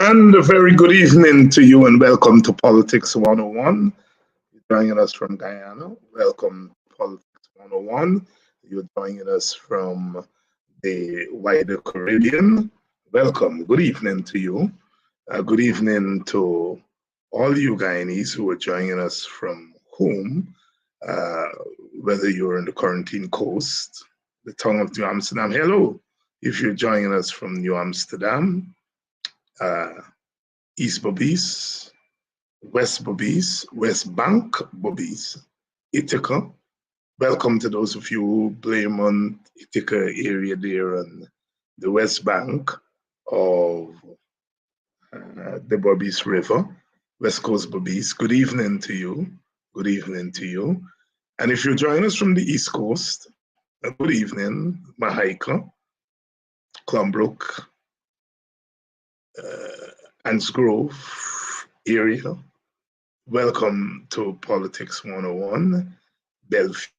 And a very good evening to you and welcome to Politics 101. You're joining us from Guyana. Welcome to Politics 101. You're joining us from the wider Caribbean. Welcome. Good evening to you. Good evening to all you Guyanese who are joining us from home, whether you're in the quarantine coast, the tongue of New Amsterdam. Hello, if you're joining us from New Amsterdam, East Bobis, West Bobis, West Bank Bobis, Ithaca. Welcome to those of you who blame on Ithaca area there on the West Bank of the Bobis River, West Coast Bobis. Good evening to you. Good evening to you. And if you're joining us from the East Coast, good evening, Mahaica, Clombrook, Anns Grove area. Welcome to Politics 101, Belfield.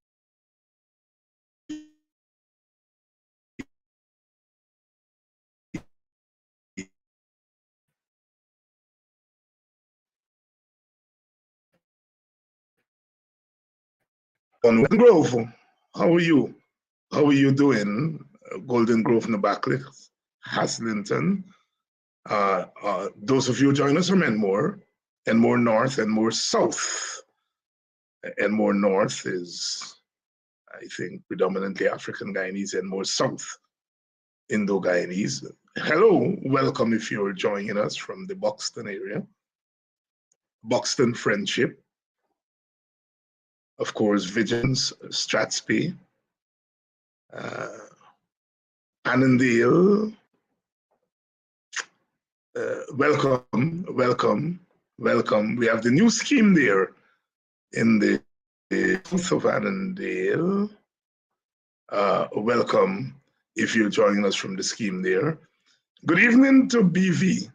Golden Grove, how are you? How are you doing? Golden Grove, Nabaklis, Haslington. Those of you join us from Enmore North, and more South. And more North is, I think, predominantly African Guyanese, and more South Indo-Guyanese. Hello, welcome if you're joining us from the Buxton area. Buxton Friendship. Of course, Vigilance, Strathspey, Annandale. Welcome. We have the new scheme there in the south of Annandale. Welcome if you're joining us from the scheme there. Good evening to BV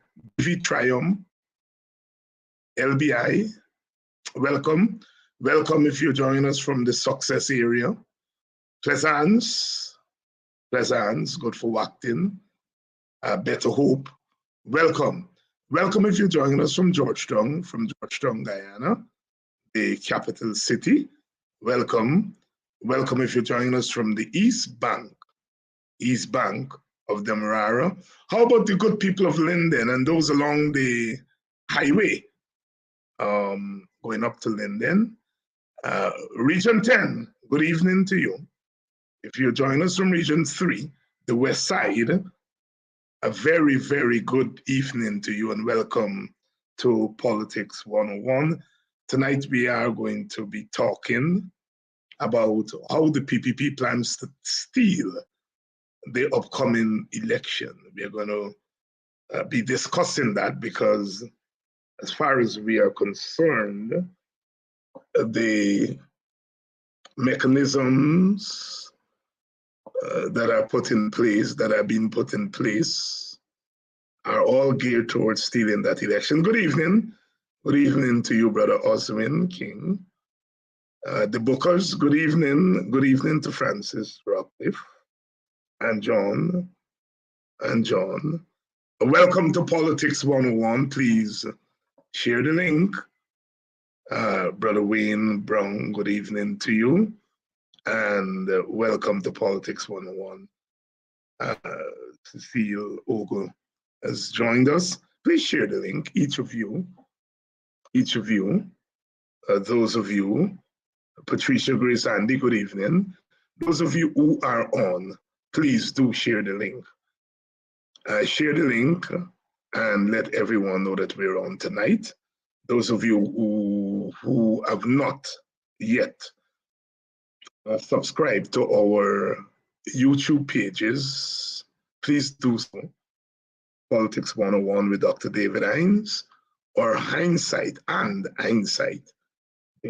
Triumph, LBI. Welcome if you're joining us from the Success area. Pleasance, good for Wacton. Better Hope. Welcome if you're joining us from Georgetown, Guyana, the capital city. Welcome if you're joining us from the East Bank of Demerara. How about the good people of Linden and those along the highway going up to Linden? Region 10, good evening to you. If you're joining us from Region 3, the West Side, a very, very good evening to you and welcome to Politics 101. Tonight we are going to be talking about how the PPP plans to steal the upcoming election. We are going to be discussing that because as far as we are concerned, the mechanisms that are being put in place, are all geared towards stealing that election. Good evening to you, Brother Oswin King. The Bookers, good evening to Francis Rockcliffe and John. Welcome to Politics 101. Please share the link. Brother Wayne Brown, good evening to you. And welcome to Politics 101. Cecile Ogle has joined us. Please share the link, each of you, those of you, Patricia Grace Andy, good evening. Those of you who are on, please do share the link. Share the link and let everyone know that we're on tonight. Those of you who have not yet subscribe to our YouTube pages, please do so. Politics 101 with Dr. David Hinds, or Hinds'Sight and Hinds'Sight. They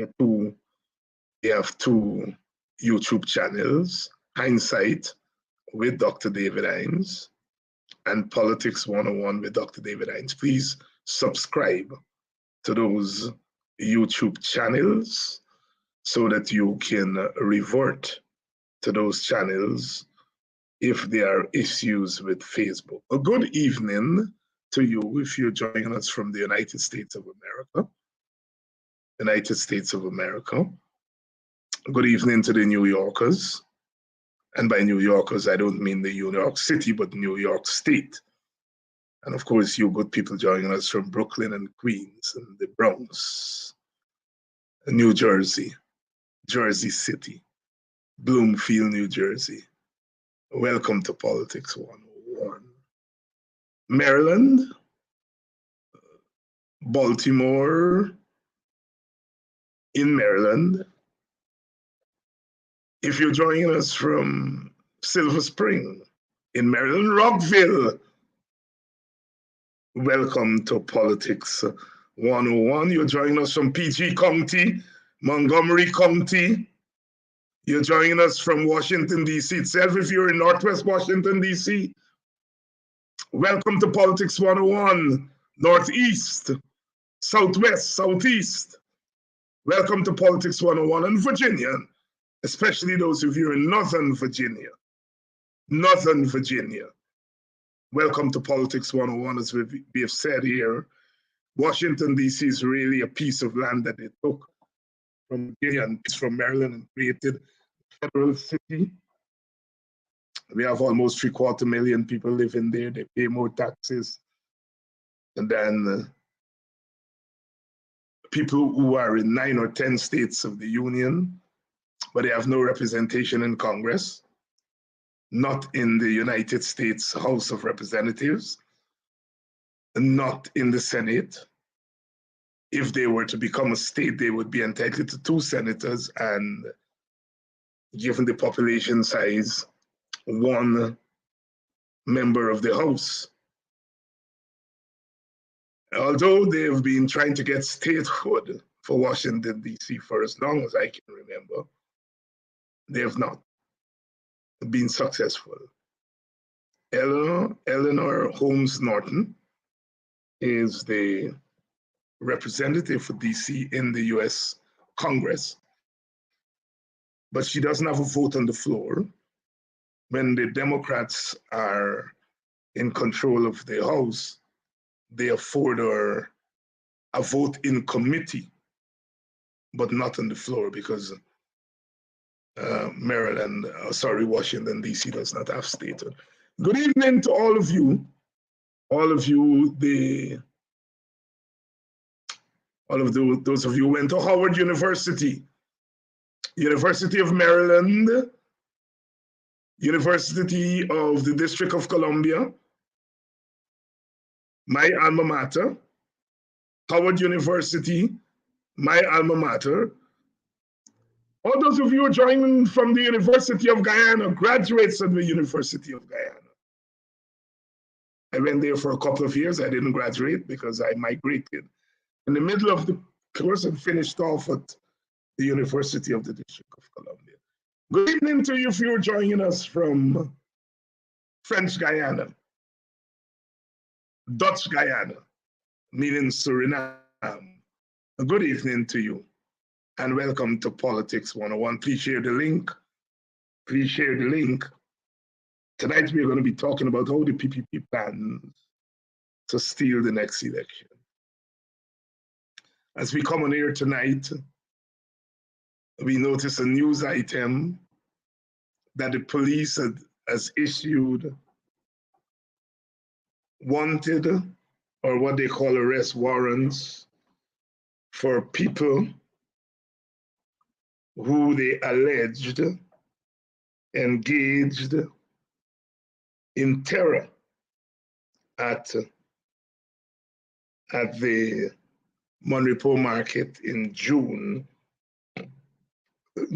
have two YouTube channels, Hinds'Sight with Dr. David Hinds and Politics 101 with Dr. David Hinds. Please subscribe to those YouTube channels so that you can revert to those channels if there are issues with Facebook. A good evening to you if you're joining us from the United States of America. United States of America. Good evening to the New Yorkers. And by New Yorkers, I don't mean the New York City, but New York State. And of course, you good people joining us from Brooklyn and Queens and the Bronx, New Jersey, Jersey City, Bloomfield, New Jersey. Welcome to Politics 101. Maryland, Baltimore, in Maryland. If you're joining us from Silver Spring, in Maryland, Rockville, welcome to Politics 101. You're joining us from PG County, Montgomery County. You're joining us from Washington, D.C. itself. If you're in Northwest Washington, D.C., welcome to Politics 101. Northeast, Southwest, Southeast. Welcome to Politics 101 in Virginia, especially those of you in Northern Virginia. Northern Virginia. Welcome to Politics 101. As we have said here, Washington, D.C. is really a piece of land that they took from Virginia and from Maryland and created a federal city. We have almost 750,000 people living there. They pay more taxes than people who are in 9 or 10 states of the Union, but they have no representation in Congress, not in the United States House of Representatives, not in the Senate. If they were to become a state, they would be entitled to 2 senators and, given the population size, 1 member of the House. Although they've been trying to get statehood for Washington, D.C. for as long as I can remember, they have not been successful. Eleanor Holmes Norton is the representative for D.C. in the U.S. Congress, but she doesn't have a vote on the floor. When the Democrats are in control of the House, they afford her a vote in committee, but not on the floor because Washington, D.C. does not have statehood. Good evening to all of you, those of you who went to Howard University, University of Maryland, University of the District of Columbia, my alma mater, Howard University, my alma mater. All those of you who are joining from the University of Guyana, graduates of the University of Guyana. I went there for a couple of years. I didn't graduate because I migrated in the middle of the course and finished off at the University of the District of Columbia. Good evening to you if you're joining us from French Guyana, Dutch Guyana, meaning Suriname. Good evening to you and welcome to Politics 101. Please share the link. Please share the link. Tonight we're going to be talking about how the PPP plans to steal the next election. As we come on here tonight, we notice a news item that the police has issued wanted, or what they call arrest warrants, for people who they alleged engaged in terror at the Monrepo market in June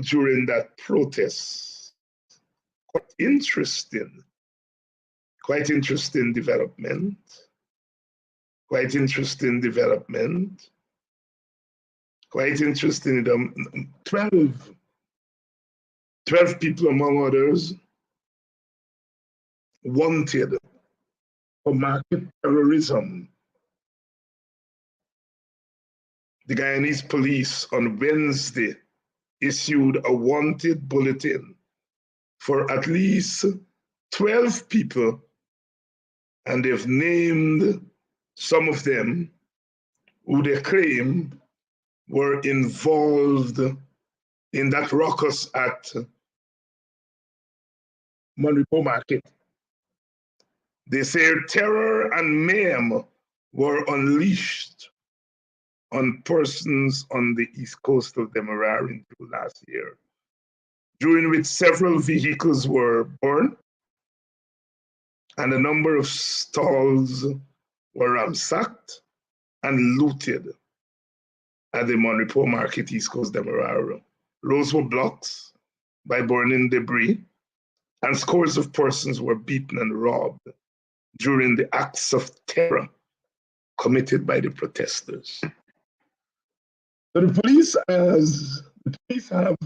during that protest. Quite interesting development. Quite interesting development. Quite interesting. 12 people, among others, wanted for market terrorism. The Guyanese police on Wednesday issued a wanted bulletin for at least 12 people, and they've named some of them who they claim were involved in that ruckus at Monrepo Market. They say terror and mayhem were unleashed on persons on the east coast of Demerara last year, during which several vehicles were burned and a number of stalls were ransacked and looted at the Monrepo Market, East Coast Demerara. Roads were blocked by burning debris, and scores of persons were beaten and robbed during the acts of terror committed by the protesters. So the police have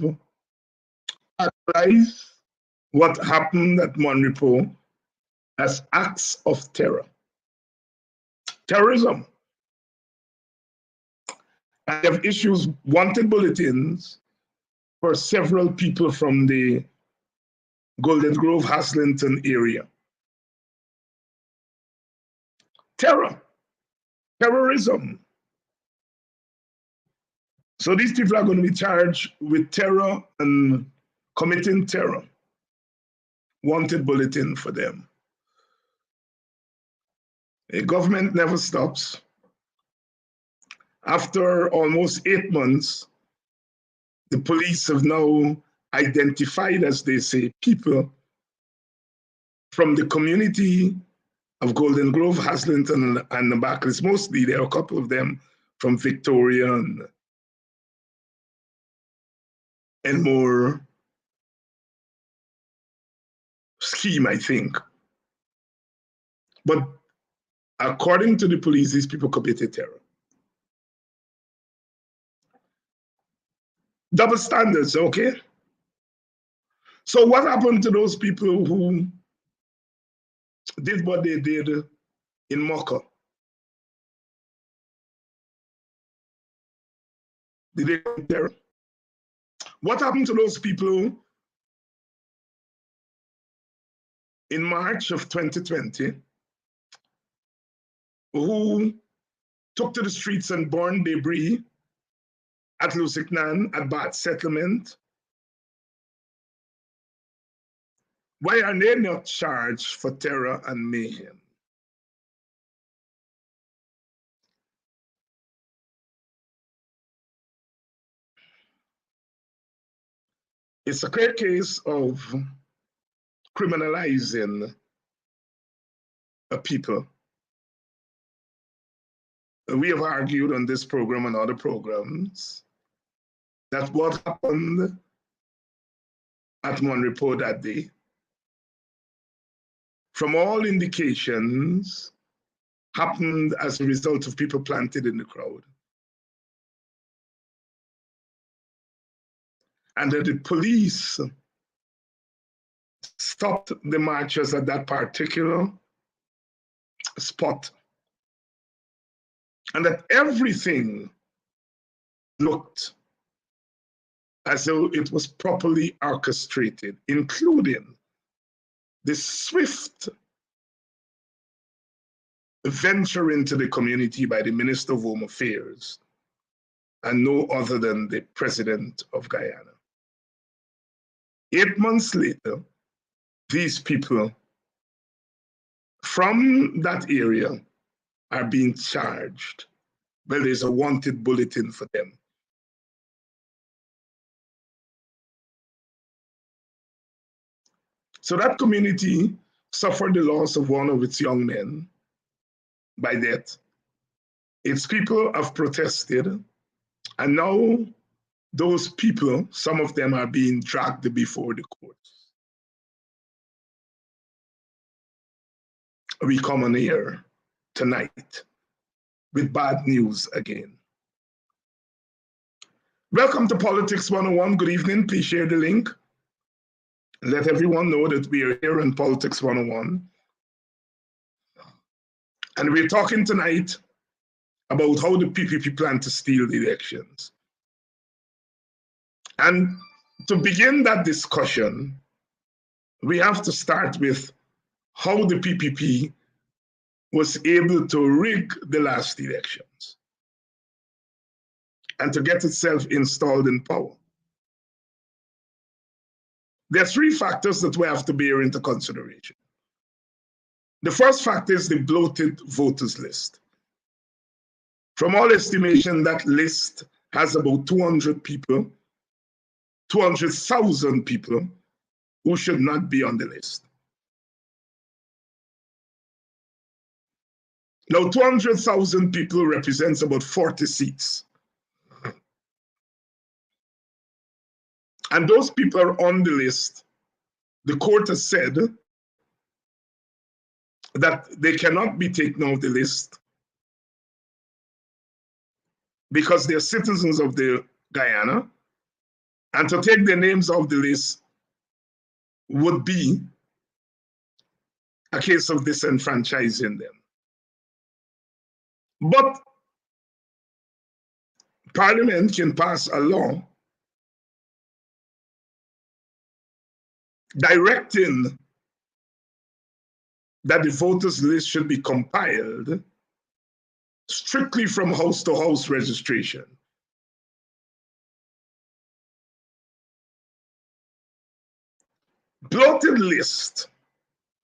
characterized what happened at Monrepo as acts of terror. Terrorism. I have issued wanted bulletins for several people from the Golden Grove, Haslington area. Terror. Terrorism. So these people are going to be charged with terror and committing terror. Wanted bulletin for them. The government never stops. After almost 8 months, the police have now identified, as they say, people from the community of Golden Grove, Haslington, and the Backless. Mostly, there are a couple of them from Victoria and more scheme, I think. But according to the police, these people committed terror. Double standards, okay? So what happened to those people who did what they did in Mocha? Did they commit terror? What happened to those people in March of 2020 who took to the streets and burned debris at Lusignan, at Bat Settlement? Why are they not charged for terror and mayhem? It's a clear case of criminalizing a people. We have argued on this program and other programs that what happened at Monrepo that day, from all indications, happened as a result of people planted in the crowd. And that the police stopped the marchers at that particular spot. And that everything looked as though it was properly orchestrated, including the swift venture into the community by the Minister of Home Affairs, and no other than the President of Guyana. 8 months later, these people from that area are being charged. Well, there's a wanted bulletin for them. So that community suffered the loss of one of its young men by death. Its people have protested, and now those people, some of them are being dragged before the courts. We come on here tonight with bad news again. Welcome to Politics 101. Good evening. Please share the link. Let everyone know that we are here in Politics 101. And we're talking tonight about how the PPP plan to steal the elections. And to begin that discussion, we have to start with how the PPP was able to rig the last elections and to get itself installed in power. There are three factors that we have to bear into consideration. The first factor is the bloated voters list. From all estimation, that list has about 200 people, 200,000 people who should not be on the list. Now, 200,000 people represents about 40 seats. And those people are on the list. The court has said that they cannot be taken off the list because they're citizens of the Guyana, and to take their names off the list would be a case of disenfranchising them. But Parliament can pass a law directing that the voters list should be compiled strictly from house to house registration. Bloated list,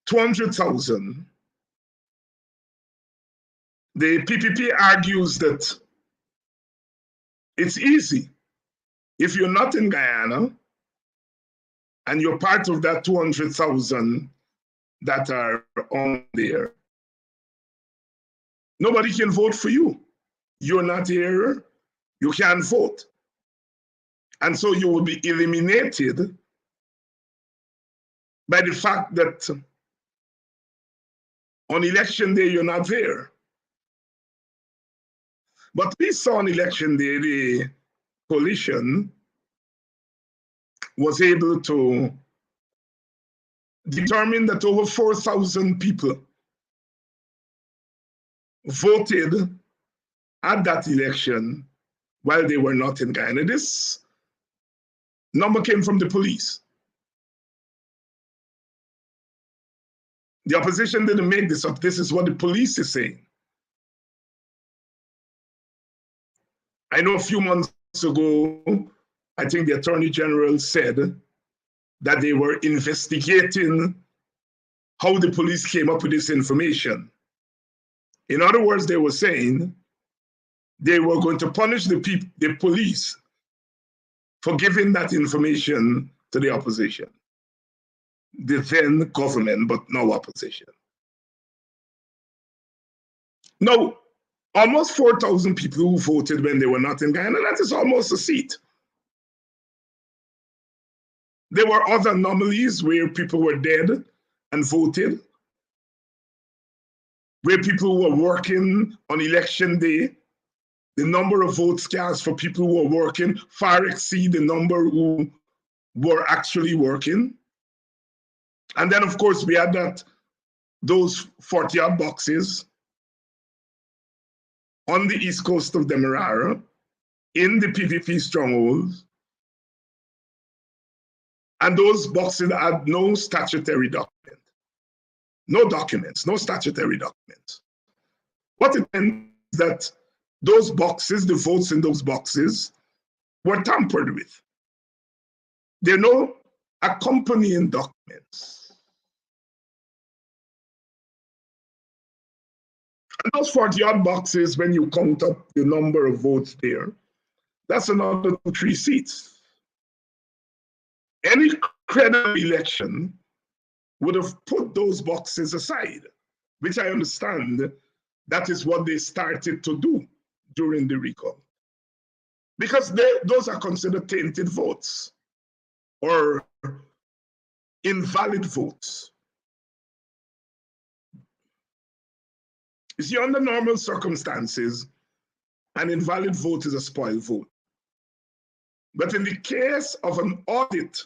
200,000. The PPP argues that it's easy. If you're not in Guyana and you're part of that 200,000 that are on there, nobody can vote for you. You're not here, you can't vote. And so you will be eliminated by the fact that on election day, you're not there. But we saw on election day, the coalition was able to determine that over 4,000 people voted at that election while they were not in Guyana. This number came from the police. The opposition didn't make this up. This is what the police is saying. I know a few months ago, I think the Attorney General said that they were investigating how the police came up with this information. In other words, they were saying they were going to punish the police for giving that information to the opposition. The then government, but no opposition. Now, almost 4,000 people who voted when they were not in Guyana, that is almost a seat. There were other anomalies where people were dead and voted, where people were working on election day. The number of votes cast for people who were working far exceed the number who were actually working. And then, of course, we had those 40-odd boxes on the east coast of Demerara in the PPP strongholds. And those boxes had no statutory document. No documents, no statutory documents. What it meant is that those boxes, the votes in those boxes, were tampered with. There are no accompanying documents. And those 40-odd boxes, when you count up the number of votes there, that's another 3 seats. Any credible election would have put those boxes aside, which I understand that is what they started to do during the recall. Because those are considered tainted votes or invalid votes. You see, under normal circumstances, an invalid vote is a spoiled vote. But in the case of an audit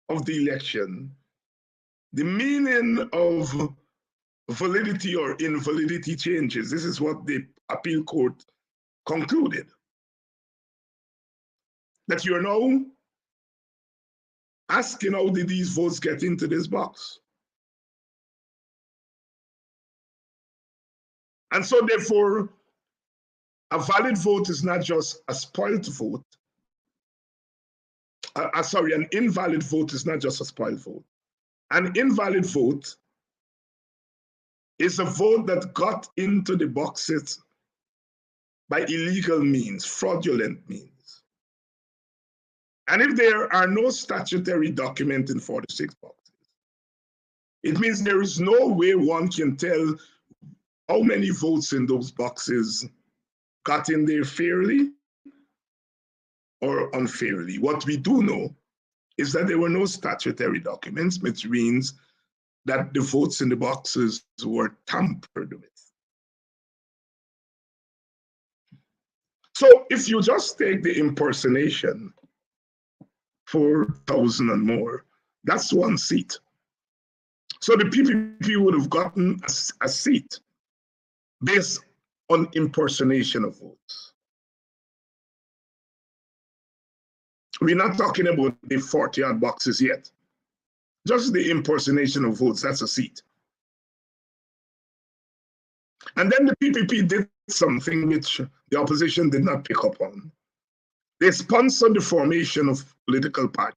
of the election, the meaning of validity or invalidity changes. This is what the appeal court concluded. That you're now asking how did these votes get into this box? And so therefore, a valid vote is not just a spoiled vote. Sorry, an invalid vote is not just a spoiled vote. An invalid vote is a vote that got into the boxes by illegal means, fraudulent means. And if there are no statutory document in 46 boxes, it means there is no way one can tell how many votes in those boxes got in there fairly or unfairly. What we do know is that there were no statutory documents, which means that the votes in the boxes were tampered with. So if you just take the impersonation, 4,000 and more, that's one seat. So the PPP would have gotten a seat based on impersonation of votes. We're not talking about the 40-odd boxes yet. Just the impersonation of votes, that's a seat. And then the PPP did something which the opposition did not pick up on. They sponsored the formation of political parties.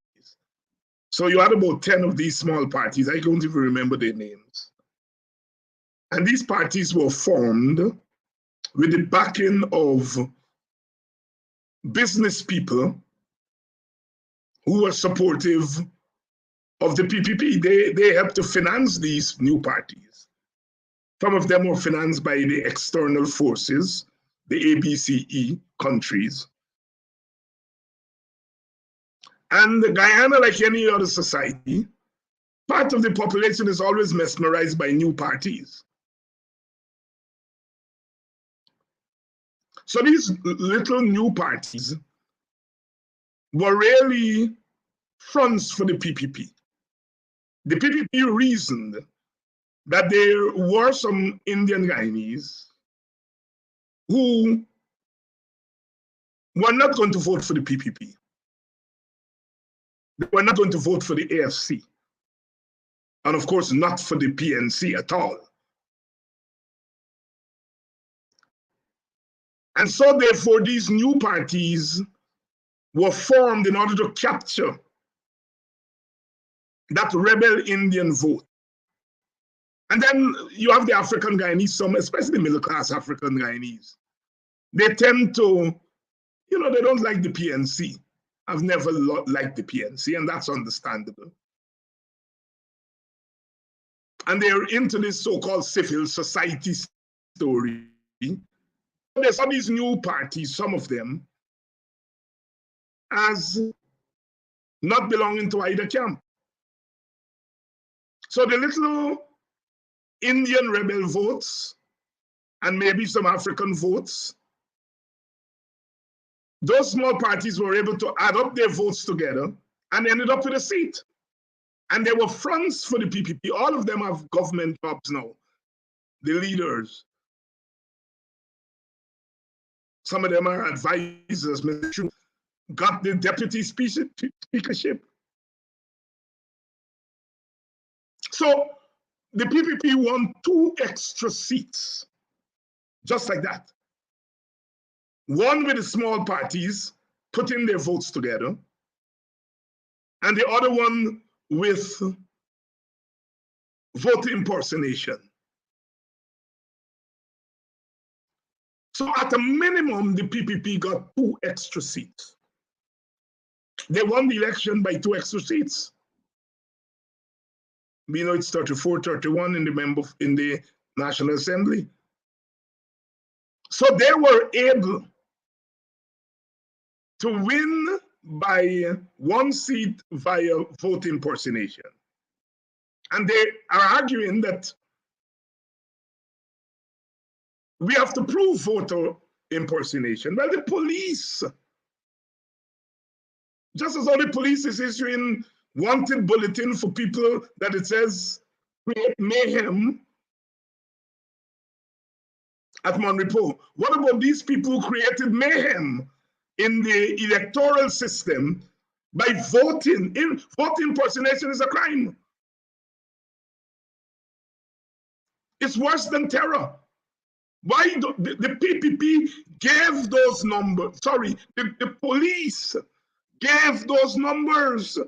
So you had about 10 of these small parties. I don't even remember their names. And these parties were formed with the backing of business people who were supportive of the PPP. They helped to finance these new parties. Some of them were financed by the external forces, the ABCE countries. And Guyana, like any other society, part of the population is always mesmerized by new parties. So these little new parties were really fronts for the PPP. The PPP reasoned that there were some Indian Guyanese who were not going to vote for the PPP. They were not going to vote for the AFC. And of course, not for the PNC at all. And so therefore, these new parties were formed in order to capture that rebel Indian vote. And then you have the African Guyanese, some, especially middle-class African Guyanese. They tend to, they don't like the PNC. I've never liked the PNC, and that's understandable. And they're into this so-called civil society story. There's all these new parties, some of them, as not belonging to either camp. So the little Indian rebel votes and maybe some African votes, those small parties were able to add up their votes together and ended up with a seat. And there were fronts for the PPP. All of them have government jobs now, the leaders. Some of them are advisors. Got the deputy speakership. So the PPP won 2 extra seats, just like that. One with the small parties putting their votes together, and the other one with vote impersonation. So at a minimum, the PPP got 2 extra seats. They won the election by 2 extra seats. We know it's 34-31 in the National Assembly. So they were able to win by 1 seat via vote impersonation. And they are arguing that we have to prove voter impersonation. Well, the police, just as how the police is issuing wanted bulletin for people that it says create mayhem at Monrepo. What about these people who created mayhem in the electoral system by voting? Vote impersonation is a crime. It's worse than terror. Why the PPP gave those numbers? Sorry, the police gave those numbers.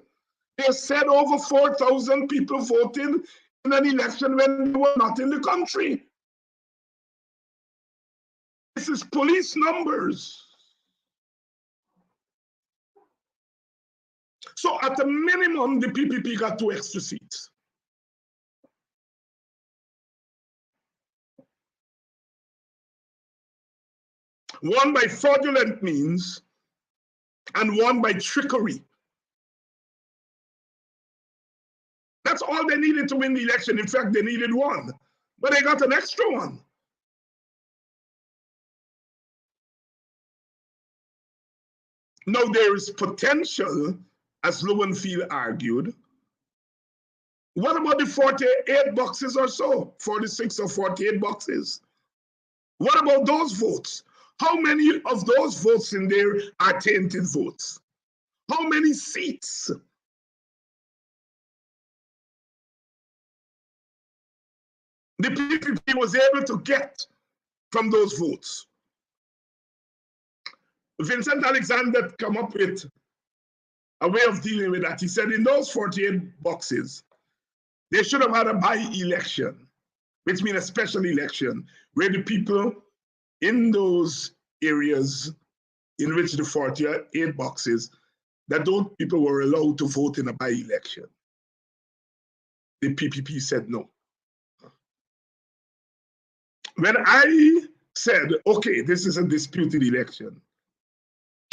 They said over 4,000 people voted in an election when they were not in the country. This is police numbers. So at a minimum, the PPP got 2 extra seats. One by fraudulent means and one by trickery. That's all they needed to win the election. In fact, they needed 1, but they got an extra 1. Now there is potential, as Lowenfield argued. What about the 48 boxes or so? 46 or 48 boxes? What about those votes? How many of those votes in there are tainted votes? How many seats? The PPP was able to get from those votes. Vincent Alexander come up with a way of dealing with that. He said in those 48 boxes, they should have had a by-election, which means a special election, where the people in those areas in which the 48 boxes, that those people were allowed to vote in a by-election. The PPP said no. When I said, okay, this is a disputed election,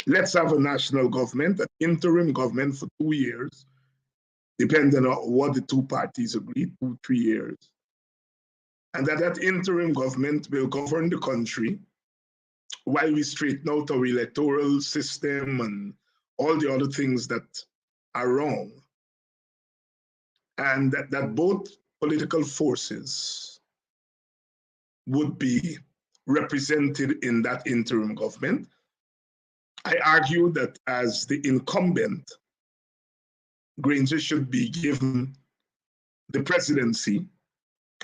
let's have a national government, an interim government for 2 years, depending on what the 2 parties agree, 2, 3 years. And that interim government will govern the country while we straighten out our electoral system and all the other things that are wrong. And that both political forces would be represented in that interim government. I argue that as the incumbent, Granger should be given the presidency,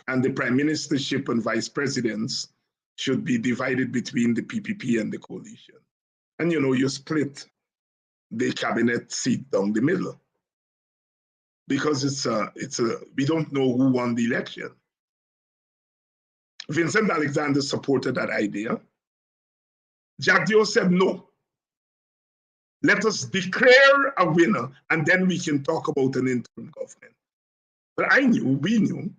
and the prime ministership and vice presidents should be divided between the PPP and the coalition. And you split the cabinet seat down the middle, because we don't know who won the election. Vincent Alexander supported that idea. Jack Dio said no. Let us declare a winner, and then we can talk about an interim government. But we knew,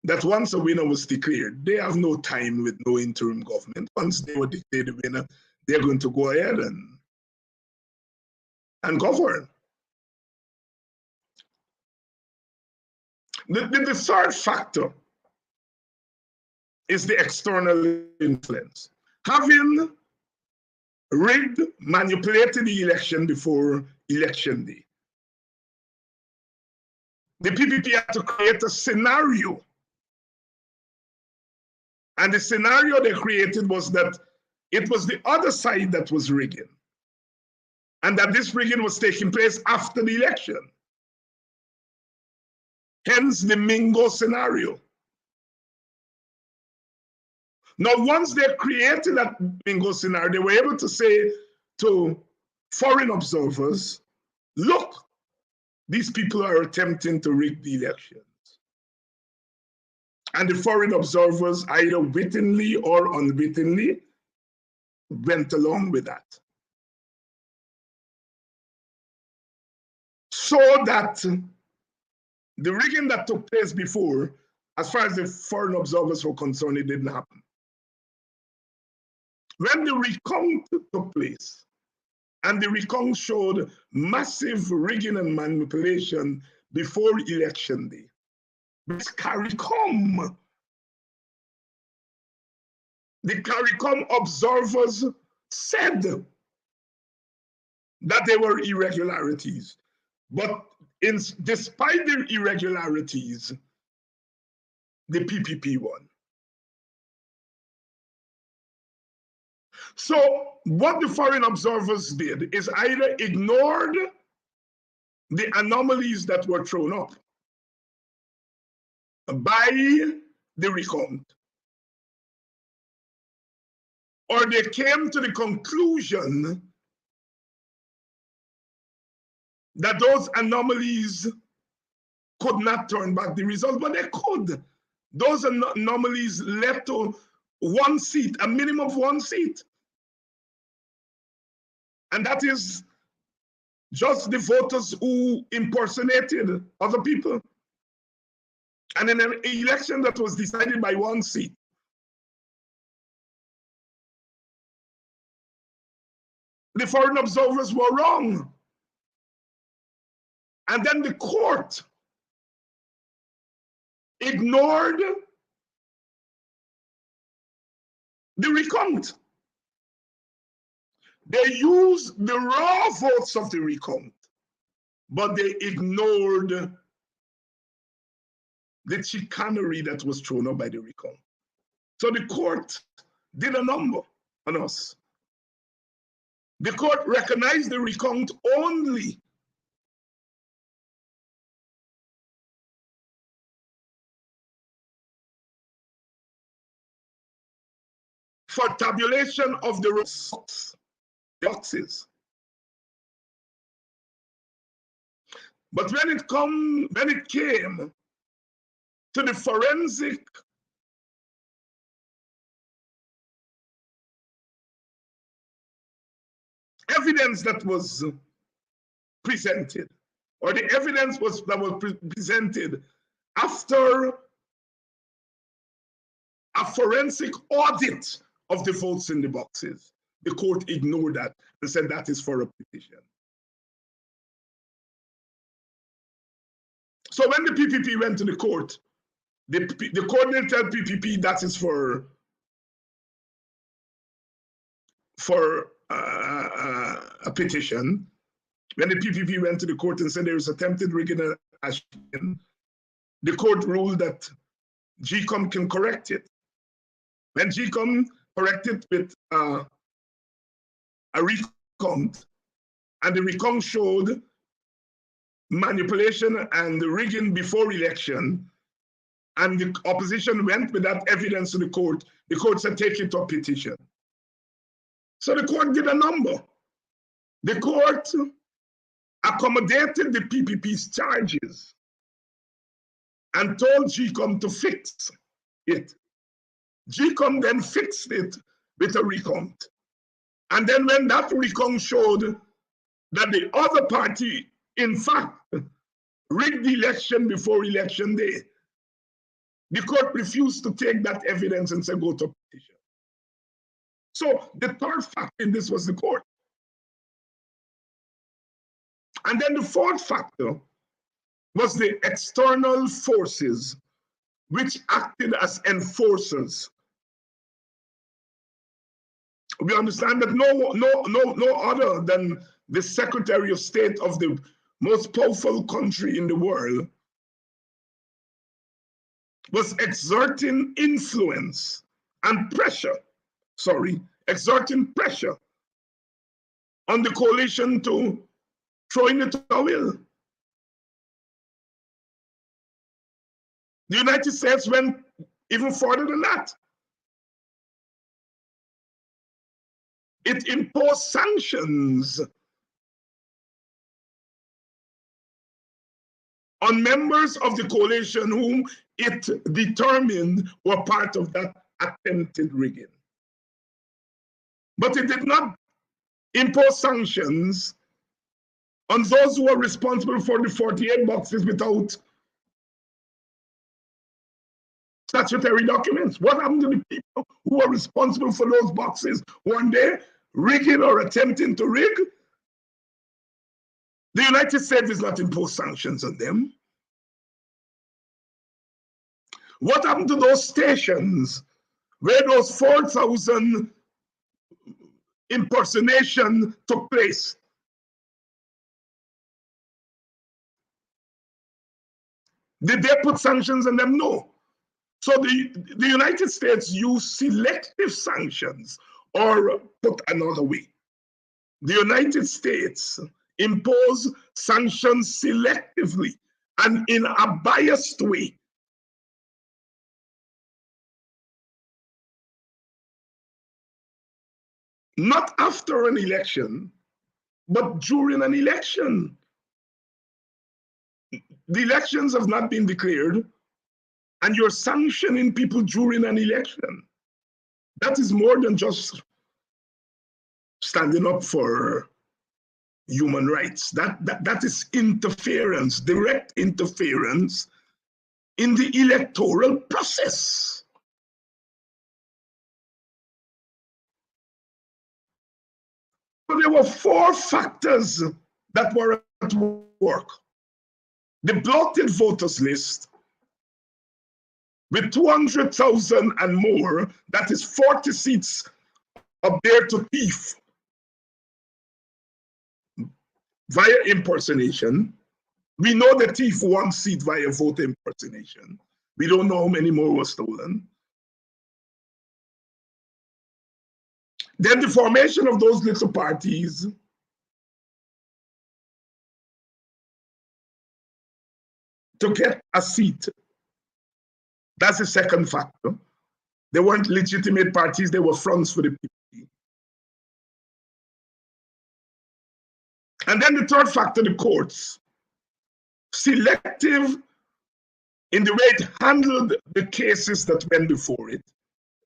that once a winner was declared, they have no time with no interim government. Once they were declared the winner, they're going to go ahead and govern. The third factor is the external influence. Having rigged, manipulated the election before election day, the PPP had to create a scenario. And the scenario they created was that it was the other side that was rigging, and that this rigging was taking place after the election. Hence the Mingo scenario. Now, once they created that Mingo scenario, they were able to say to foreign observers, look, these people are attempting to rig the elections. And the foreign observers, either wittingly or unwittingly, went along with that. So that the rigging that took place before, as far as the foreign observers were concerned, it didn't happen. When the recount took place, and the recount showed massive rigging and manipulation before election day, this CARICOM, the CARICOM observers said that there were irregularities. But despite the irregularities, the PPP won. So what the foreign observers did is either ignored the anomalies that were thrown up by the recount, or they came to the conclusion that those anomalies could not turn back the result, but they could. Those anomalies led to one seat, a minimum of one seat. And that is just the voters who impersonated other people. And in an election that was decided by one seat. The foreign observers were wrong. And then the court ignored the recount. They used the raw votes of the recount, but they ignored the chicanery that was thrown up by the recount. So the court did a number on us. The court recognized the recount only for tabulation of the boxes. But when it came to the forensic evidence that was presented, or the evidence that was presented after a forensic audit of the votes in the boxes, the court ignored that and said that is for a petition. So when the PPP went to the court, the court didn't tell PPP that is for a petition. When the PPP went to the court and said there was attempted rigging and hashing, the court ruled that GCOM can correct it. When GCOM corrected with a recount, and the recount showed manipulation and rigging before election, and the opposition went with that evidence to the court said take it to a petition. So the court did a number. The court accommodated the PPP's charges and told GCOM to fix it. GCOM then fixed it with a recount. And then when that recount showed that the other party, in fact, rigged the election before election day, the court refused to take that evidence and say go to petition. So the third factor in this was the court. And then the fourth factor was the external forces which acted as enforcers. We understand that no other than the Secretary of State of the most powerful country in the world was exerting influence and pressure, exerting pressure on the coalition to throw in the towel. The United States went even further than that. It imposed sanctions on members of the coalition whom it determined were part of that attempted rigging. But it did not impose sanctions on those who were responsible for the 48 boxes without statutory documents. What happened to the people who were responsible for those boxes? Weren't they rigging or attempting to rig? The United States does not impose sanctions on them. What happened to those stations where those 4,000 impersonation took place? Did they put sanctions on them? No. So the United States used selective sanctions, or put another way, the United States imposed sanctions selectively and in a biased way. not after an election, but during an election. The elections have not been declared, and you're sanctioning people during an election. That is more than just standing up for human rights. That is interference, direct interference in the electoral process. So there were 4 factors that were at work. The bloated voters list with 200,000 and more, that is 40 seats up there to thief via impersonation. We know the thief 1 seat via voter impersonation. We don't know how many more were stolen. Then the formation of those little parties to get a seat. That's the second factor. They weren't legitimate parties, they were fronts for the PPP. And then the third factor, the courts. Selective in the way it handled the cases that went before it,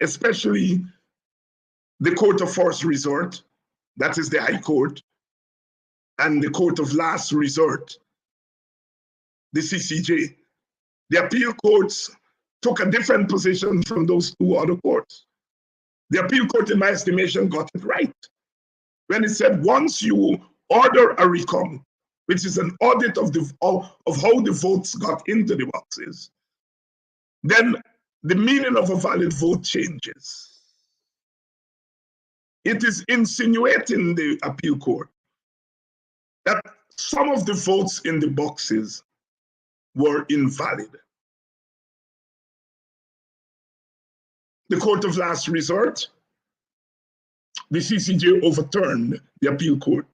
especially the court of first resort, that is the High Court, and the court of last resort, the CCJ. The appeal courts took a different position from those 2 other courts. The appeal court, in my estimation, got it right when it said once you order a recount, which is an audit of how the votes got into the boxes, then the meaning of a valid vote changes. It is insinuating the appeal court that some of the votes in the boxes were invalid. The court of last resort, the CCJ overturned the appeal court.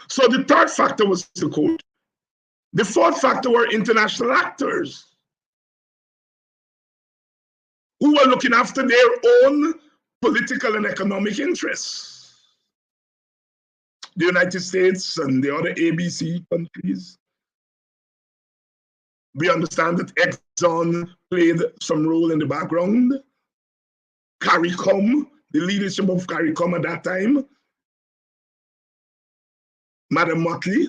So the third factor was the court. The fourth factor were international actors who were looking after their own political and economic interests. The United States and the other ABC countries. We understand that Exxon played some role in the background. CARICOM, the leadership of CARICOM at that time, Madam Motley,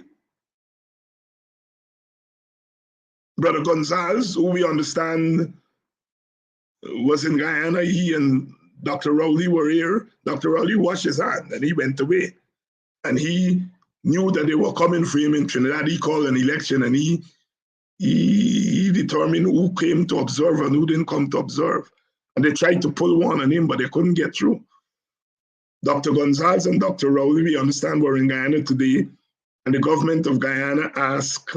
Brother Gonzalez, who we understand was in Guyana, he and Dr. Rowley were here. Dr. Rowley washed his hand and he went away. And he knew that they were coming for him in Trinidad. He called an election and he determined who came to observe and who didn't come to observe. And they tried to pull one on him, but they couldn't get through. Dr. Gonzalez and Dr. Rowley, we understand, were in Guyana today, and the government of Guyana asked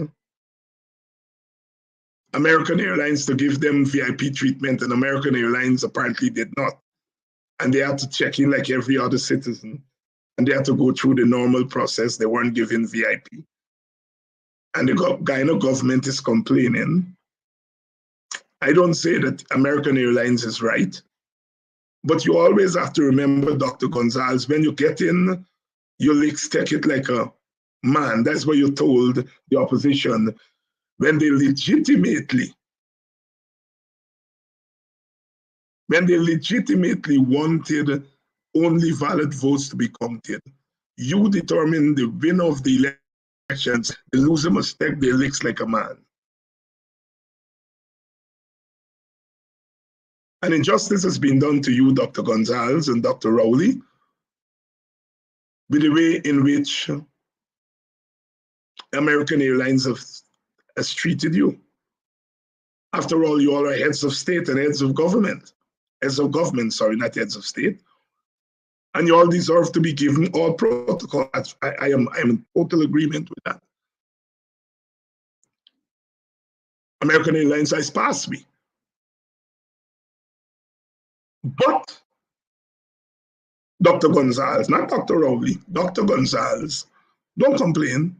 American Airlines to give them VIP treatment, and American Airlines apparently did not. And they had to check in like every other citizen, and they had to go through the normal process. They weren't given VIP. And the Guyana government is complaining. I don't say that American Airlines is right, but you always have to remember, Dr. Gonzalez, when you get in, your legs take it like a man. That's what you told the opposition when they legitimately wanted only valid votes to be counted. You determine the winner of the elections. The loser must take their legs like a man. An injustice has been done to you, Dr. Gonzalez and Dr. Rowley, with the way in which American Airlines has treated you. After all, you all are heads of state and heads of government. Heads of government, sorry, not heads of state. And you all deserve to be given all protocol. I am in total agreement with that. American Airlines has passed me. But Dr. Gonzalez, not Dr. Rowley, Dr. Gonzalez, don't complain.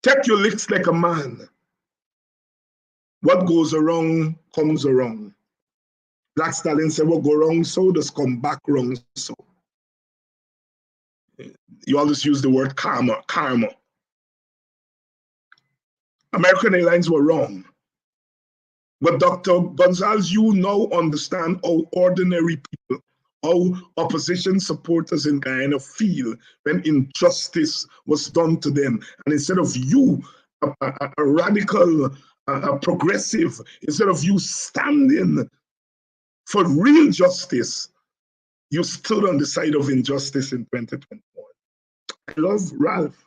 Take your licks like a man. What goes around comes around. Black Stallion said, what go wrong so does come back wrong so. You always use the word karma. American Airlines were wrong. But Dr. Gonzalez, you now understand how ordinary people, how opposition supporters in Guyana feel when injustice was done to them. And instead of you, a radical, a progressive, instead of you standing for real justice, you stood on the side of injustice in 2021. I love Ralph.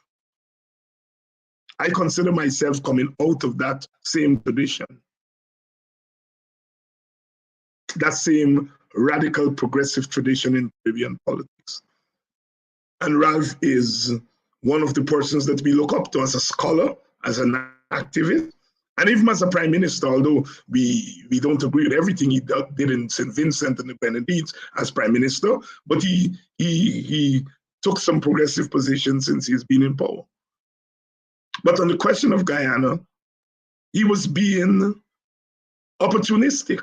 I consider myself coming out of that same tradition, that same radical progressive tradition in Caribbean politics. And Ralph is one of the persons that we look up to as a scholar, as an activist, and even as a prime minister, although we don't agree with everything he did in St. Vincent and the Grenadines as prime minister, but he took some progressive positions since he's been in power. But on the question of Guyana, he was being opportunistic.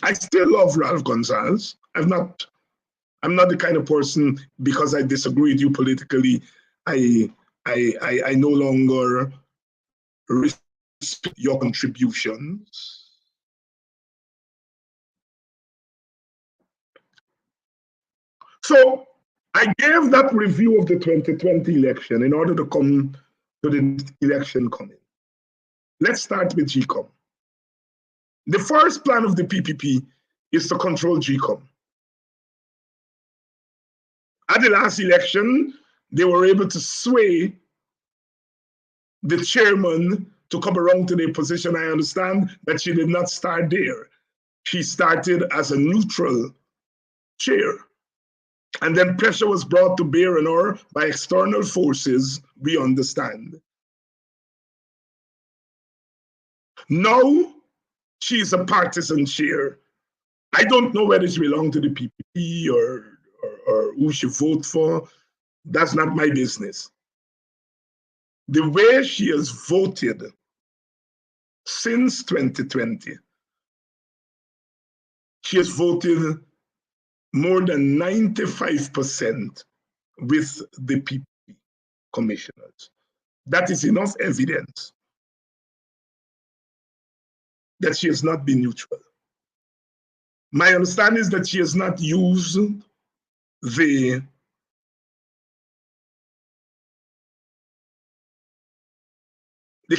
I still love Ralph Gonzalez. I'm not the kind of person, because I disagree with you politically, I no longer respect your contributions. So I gave that review of the 2020 election in order to come to the election coming. Let's start with GCOM. The first plan of the PPP is to control GCOM. At the last election, they were able to sway the chairman to come around to their position. I understand that she did not start there. She started as a neutral chair. And then pressure was brought to bear on her by external forces, we understand. Now, she is a partisan chair. I don't know whether she belongs to the PPP or who she vote for. That's not my business. The way she has voted since 2020, she has voted more than 95% with the PPP commissioners. That is enough evidence that she has not been neutral. My understanding is that she has not used the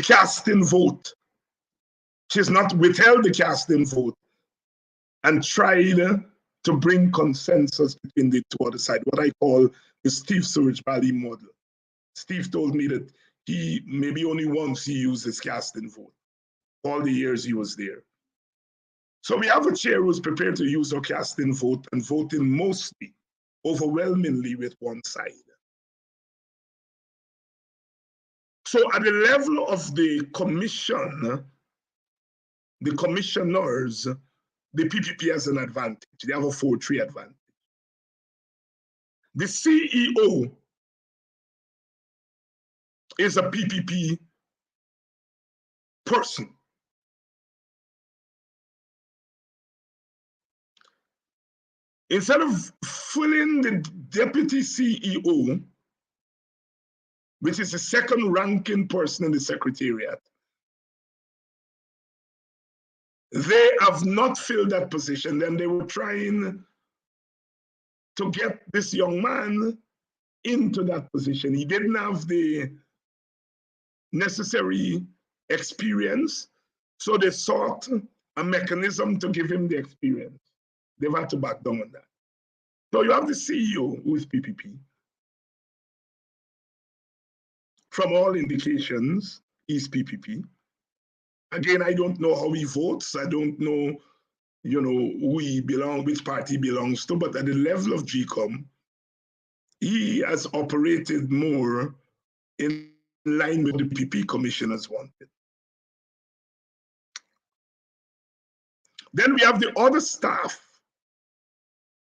casting vote. She has not withheld the casting vote and tried to bring consensus between the two other sides, what I call the Steve Surridge Valley model. Steve told me that he maybe only once he used his casting vote, all the years he was there. So we have a chair who's prepared to use her casting vote and voting mostly, overwhelmingly with one side. So at the level of the commission, the commissioners, the PPP has an advantage. They have a 4-3 advantage. The CEO is a PPP person. Instead of filling the deputy CEO, which is the second ranking person in the secretariat, they have not filled that position. Then they were trying to get this young man into that position. He didn't have the necessary experience, so they sought a mechanism to give him the experience. They've had to back down on that. So you have the CEO, who is PPP. From all indications, he's PPP. Again, I don't know how he votes. I don't know, who he belongs, which party he belongs to, but at the level of GCOM, he has operated more in line with the PPP commissioners wanted. Then we have the other staff.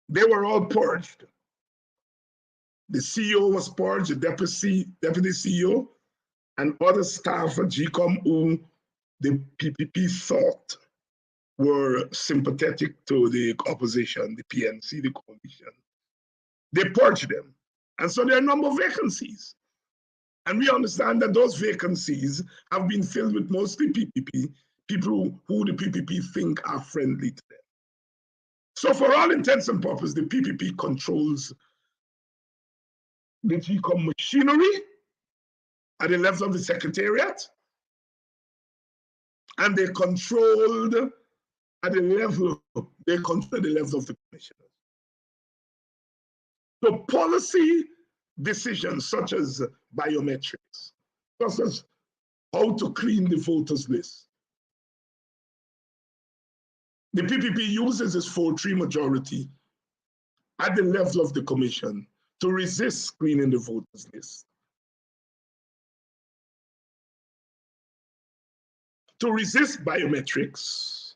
They were all purged. The CEO was purged, the deputy CEO, and other staff at GCOM who the PPP thought were sympathetic to the opposition, the PNC, the coalition. They purged them. And so there are a number of vacancies. And we understand that those vacancies have been filled with mostly PPP, people who the PPP think are friendly to them. So for all intents and purposes, the PPP controls the GCOM machinery at the level of the Secretariat, and they controlled at the level, they control the level of the commissioners. So policy decisions such as biometrics, such as how to clean the voters list. The PPP uses its 4-3 majority at the level of the commission to resist screening the voters list, to resist biometrics.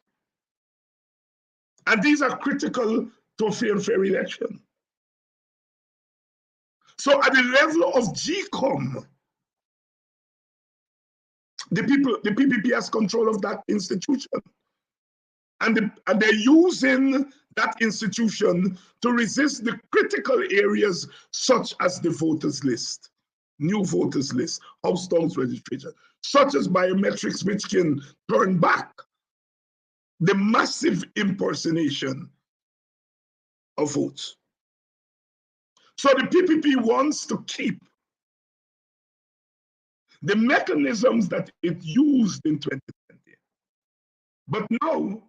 And these are critical to a free and fair election. So at the level of GCOM, the PPP has control of that institution. And they're using that institution to resist the critical areas such as the voters list, new voters list, house dogs registration, such as biometrics, which can turn back the massive impersonation of votes. So the PPP wants to keep the mechanisms that it used in 2020. But now,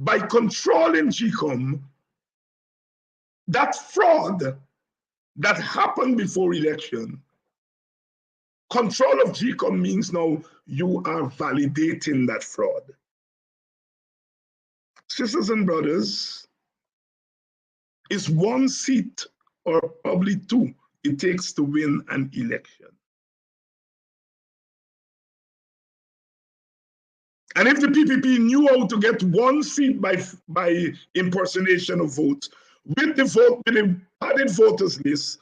by controlling GCOM, that fraud that happened before election, control of GCOM means now you are validating that fraud. Sisters and brothers, it's 1 seat or probably 2 it takes to win an election. And if the PPP knew how to get 1 seat by impersonation of votes, with the padded voters list,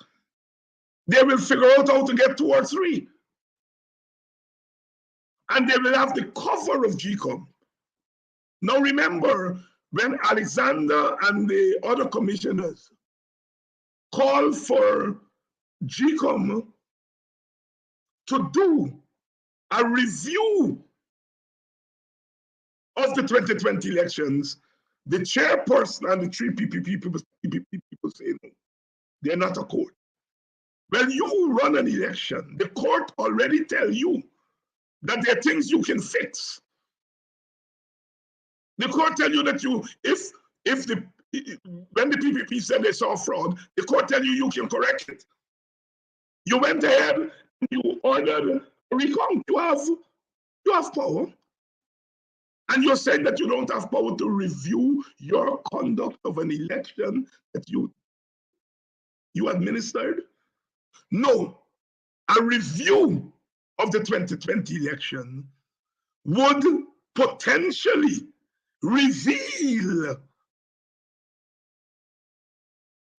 they will figure out how to get 2 or 3. And they will have the cover of GCOM. Now remember, when Alexander and the other commissioners called for GCOM to do a review of the 2020 elections, the chairperson and the 3 PPP people say no, they're not a court. When you run an election, the court already tell you that there are things you can fix. The court tell you that when the PPP said they saw fraud, the court tell you can correct it. You went ahead and you ordered a recount. You have power. And you're saying that you don't have power to review your conduct of an election that you administered? No. A review of the 2020 election would potentially reveal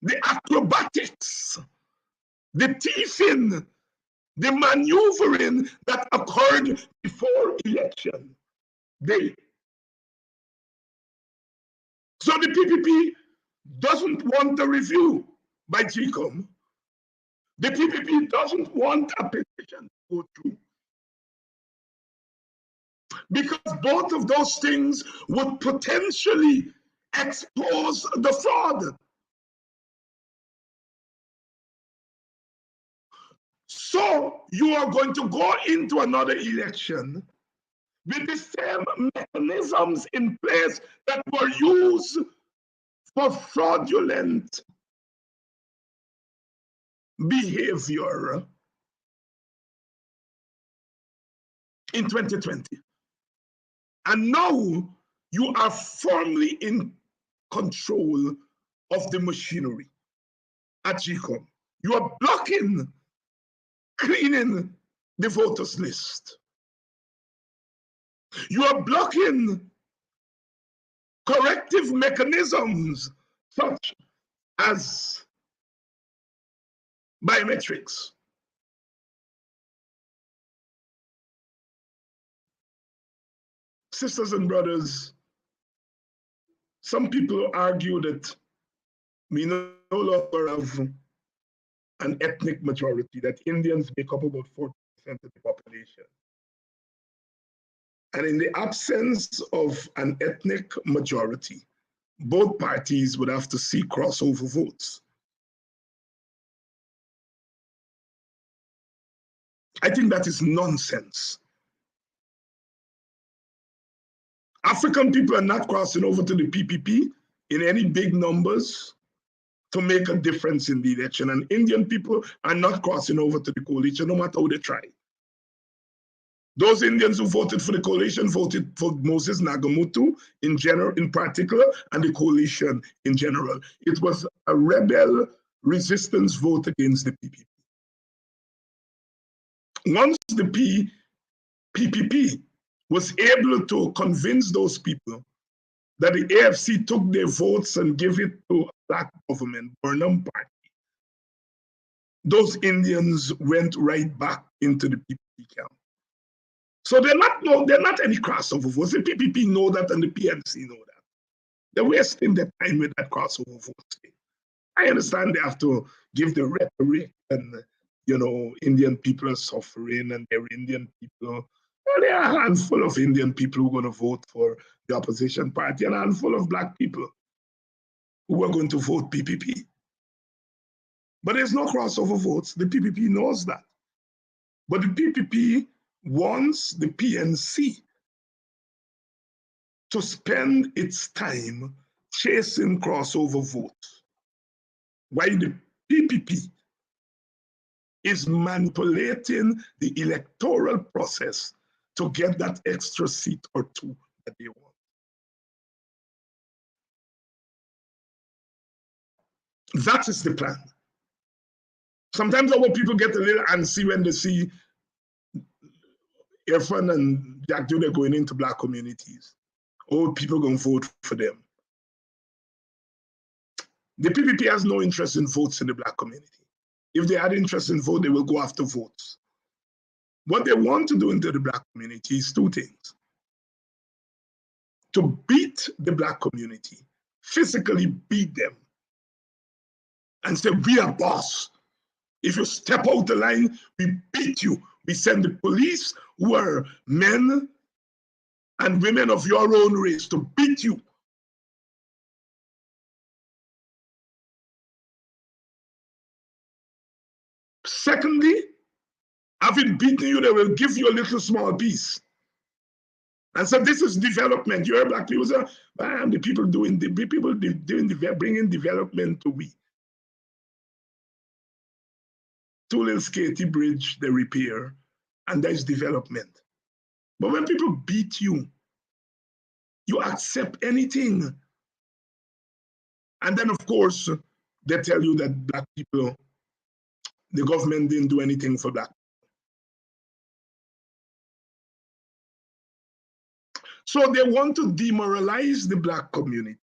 the acrobatics, the teasing, the maneuvering that occurred before election day. So the PPP doesn't want a review by GCOM. The PPP doesn't want a petition to go through. Because both of those things would potentially expose the fraud. So you are going to go into another election with the same mechanisms in place that were used for fraudulent behavior in 2020. And now you are firmly in control of the machinery at GCOM. You are blocking cleaning the voters list. You are blocking corrective mechanisms such as biometrics. sisters and brothers, some people argue that we no longer have an ethnic majority, that Indians make up about 40% of the population. And in the absence of an ethnic majority, both parties would have to seek crossover votes. I think that is nonsense. African people are not crossing over to the PPP in any big numbers to make a difference in the election. And Indian people are not crossing over to the coalition, no matter how they try. Those Indians who voted for the coalition voted for Moses Nagamutu in particular, and the coalition in general. It was a rebel resistance vote against the PPP. Once the PPP was able to convince those people that the AFC took their votes and gave it to a black government, Burnham Party, those Indians went right back into the PPP camp. So they're not any crossover votes. The PPP know that and the PNC know that. They're wasting their time with that crossover votes. I understand they have to give the rhetoric and, Indian people are suffering and they're Indian people. Well, there are a handful of Indian people who are going to vote for the opposition party and a handful of black people who are going to vote PPP. But there's no crossover votes. The PPP knows that. But the PPP wants the PNC to spend its time chasing crossover votes, while the PPP is manipulating the electoral process to get that extra seat or two that they want. That is the plan. Sometimes our people get a little antsy when they see Irfan and Jack Judah going into black communities. Oh, people going to vote for them. The PPP has no interest in votes in the black community. If they had interest in vote, they will go after votes. What they want to do into the black community is two things. To beat the black community, physically beat them, and say, we are boss. If you step out the line, we beat you. We send the police, who are men and women of your own race, to beat you. Secondly, having beaten you, they will give you a little small piece. And so this is development. You hear black people say, man, the people bringing development to we. Two little skatey bridge, they repair, and that is development. But when people beat you, you accept anything. And then, of course, they tell you that black people, the government didn't do anything for black. So they want to demoralize the black community.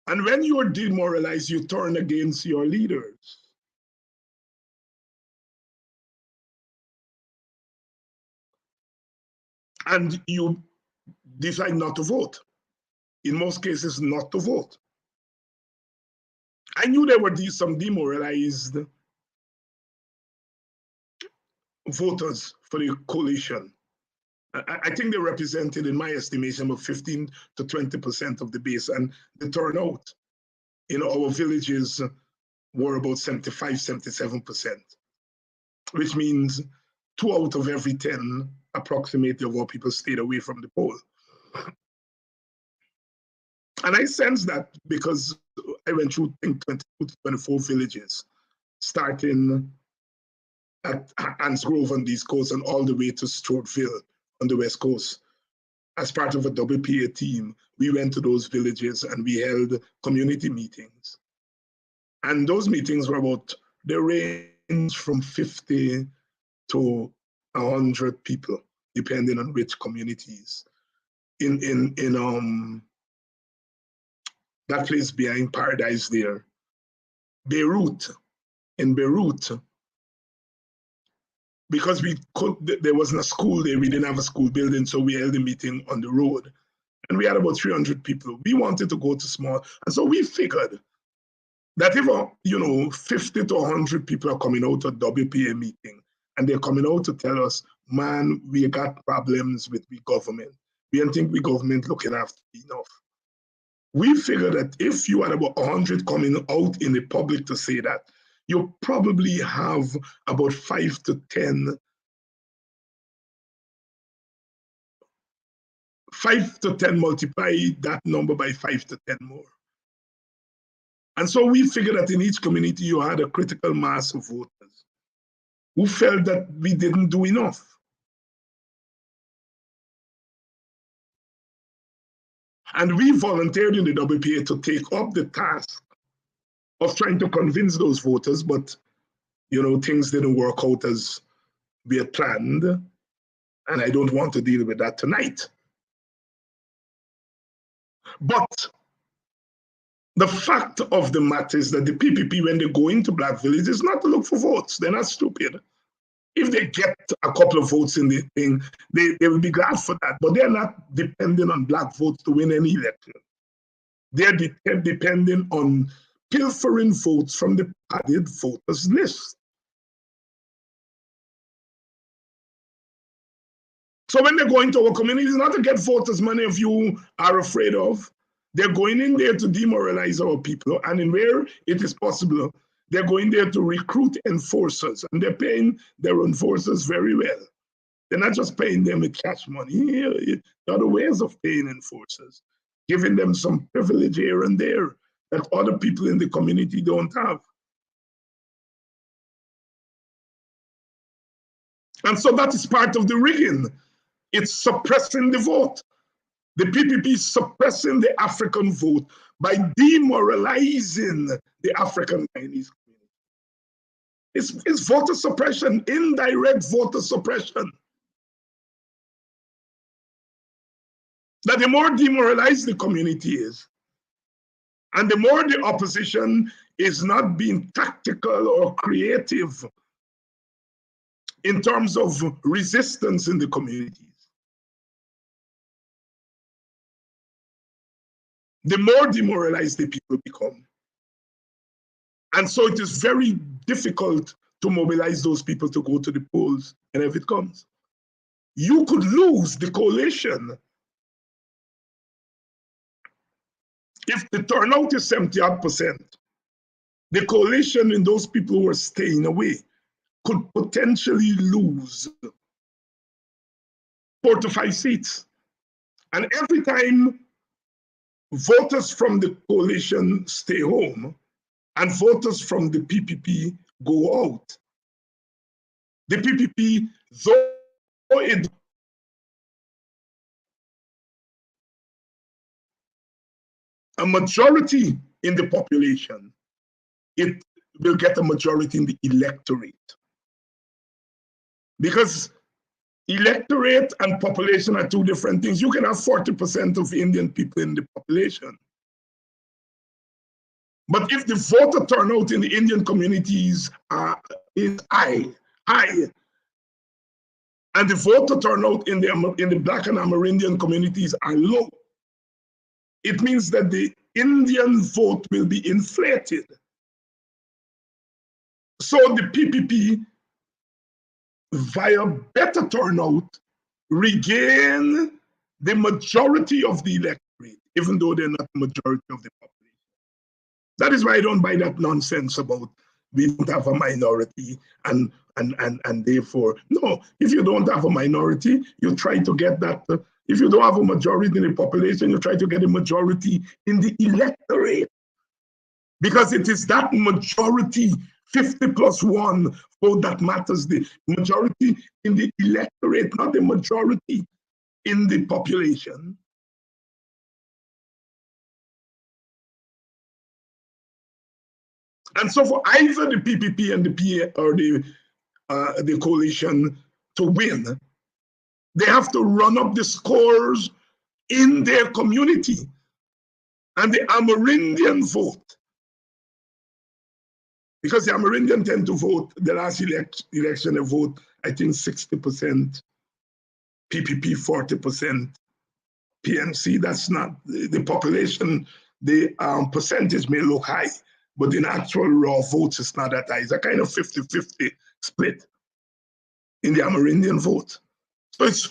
And when you are demoralized, you turn against your leaders. And you decide not to vote. In most cases, not to vote. I knew there were some demoralized voters for the coalition. I think they represented, in my estimation, about 15 to 20% of the base, and the turnout in our villages were about 75, 77%, which means 2 out of every 10 approximately of our people stayed away from the poll. And I sense that because I went through, I think, 22 to 24 villages, starting at Anse Grove on the East Coast and all the way to Stroudville on the West Coast. As part of a WPA team, we went to those villages and we held community meetings. And those meetings were they range from 50 to 100 people, depending on which communities. In that place behind Paradise there, in Beirut, because there wasn't a school there, we didn't have a school building, so we held the meeting on the road. And we had about 300 people. We wanted to go to small. And so we figured that if, 50 to 100 people are coming out to WPA meeting, and they're coming out to tell us, man, we got problems with the government. We don't think the government looking after enough. We figured that if you had about 100 coming out in the public to say that, you probably have about 5 to 10 multiply that number by 5 to 10 more. And so we figured that in each community you had a critical mass of voters who felt that we didn't do enough. And we volunteered in the WPA to take up the task of trying to convince those voters, but things didn't work out as we had planned, and I don't want to deal with that tonight. But the fact of the matter is that the PPP, when they go into black villages, is not to look for votes. They're not stupid. If they get a couple of votes in the thing, they will be glad for that. But they're not depending on black votes to win any election. They're depending on pilfering votes from the padded voters list. So when they go into our communities, not to get votes, as many of you are afraid of. They're going in there to demoralize our people, and where it is possible, they're going there to recruit enforcers, and they're paying their enforcers very well. They're not just paying them with cash money. There are other ways of paying enforcers, giving them some privilege here and there that other people in the community don't have. And so that is part of the rigging. It's suppressing the vote. The PPP is suppressing the African vote by demoralizing the African Guyanese community. It's voter suppression, indirect voter suppression. That the more demoralized the community is, and the more the opposition is not being tactical or creative in terms of resistance in the communities, the more demoralized the people become. And so it is very difficult to mobilize those people to go to the polls, and if it comes. You could lose the coalition if the turnout is 70%. The coalition in those people who are staying away could potentially lose 4 to 5 seats. And every time voters from the coalition stay home and voters from the PPP go out, the PPP, though it a majority in the population, it will get a majority in the electorate. Because electorate and population are two different things. You can have 40% of Indian people in the population. But if the voter turnout in the Indian communities is high, and the voter turnout in the Black and Amerindian communities are low, it means that the Indian vote will be inflated. So the PPP, via better turnout, regain the majority of the electorate, even though they're not the majority of the population. That is why I don't buy that nonsense about we don't have a minority and therefore, no, if you don't have a minority, you try to get that. If you don't have a majority in the population, you try to get a majority in the electorate. Because it is that majority, 50+1 vote, that matters. The majority in the electorate, not the majority in the population. And so for either the PPP and the PA or the coalition to win, they have to run up the scores in their community. And the Amerindian vote, because the Amerindian tend to vote, the last election they vote I think 60% PPP, 40% PNC. That's not the population. The percentage may look high, but in actual raw votes, it's not that high. It's a kind of 50-50 split in the Amerindian vote. So it's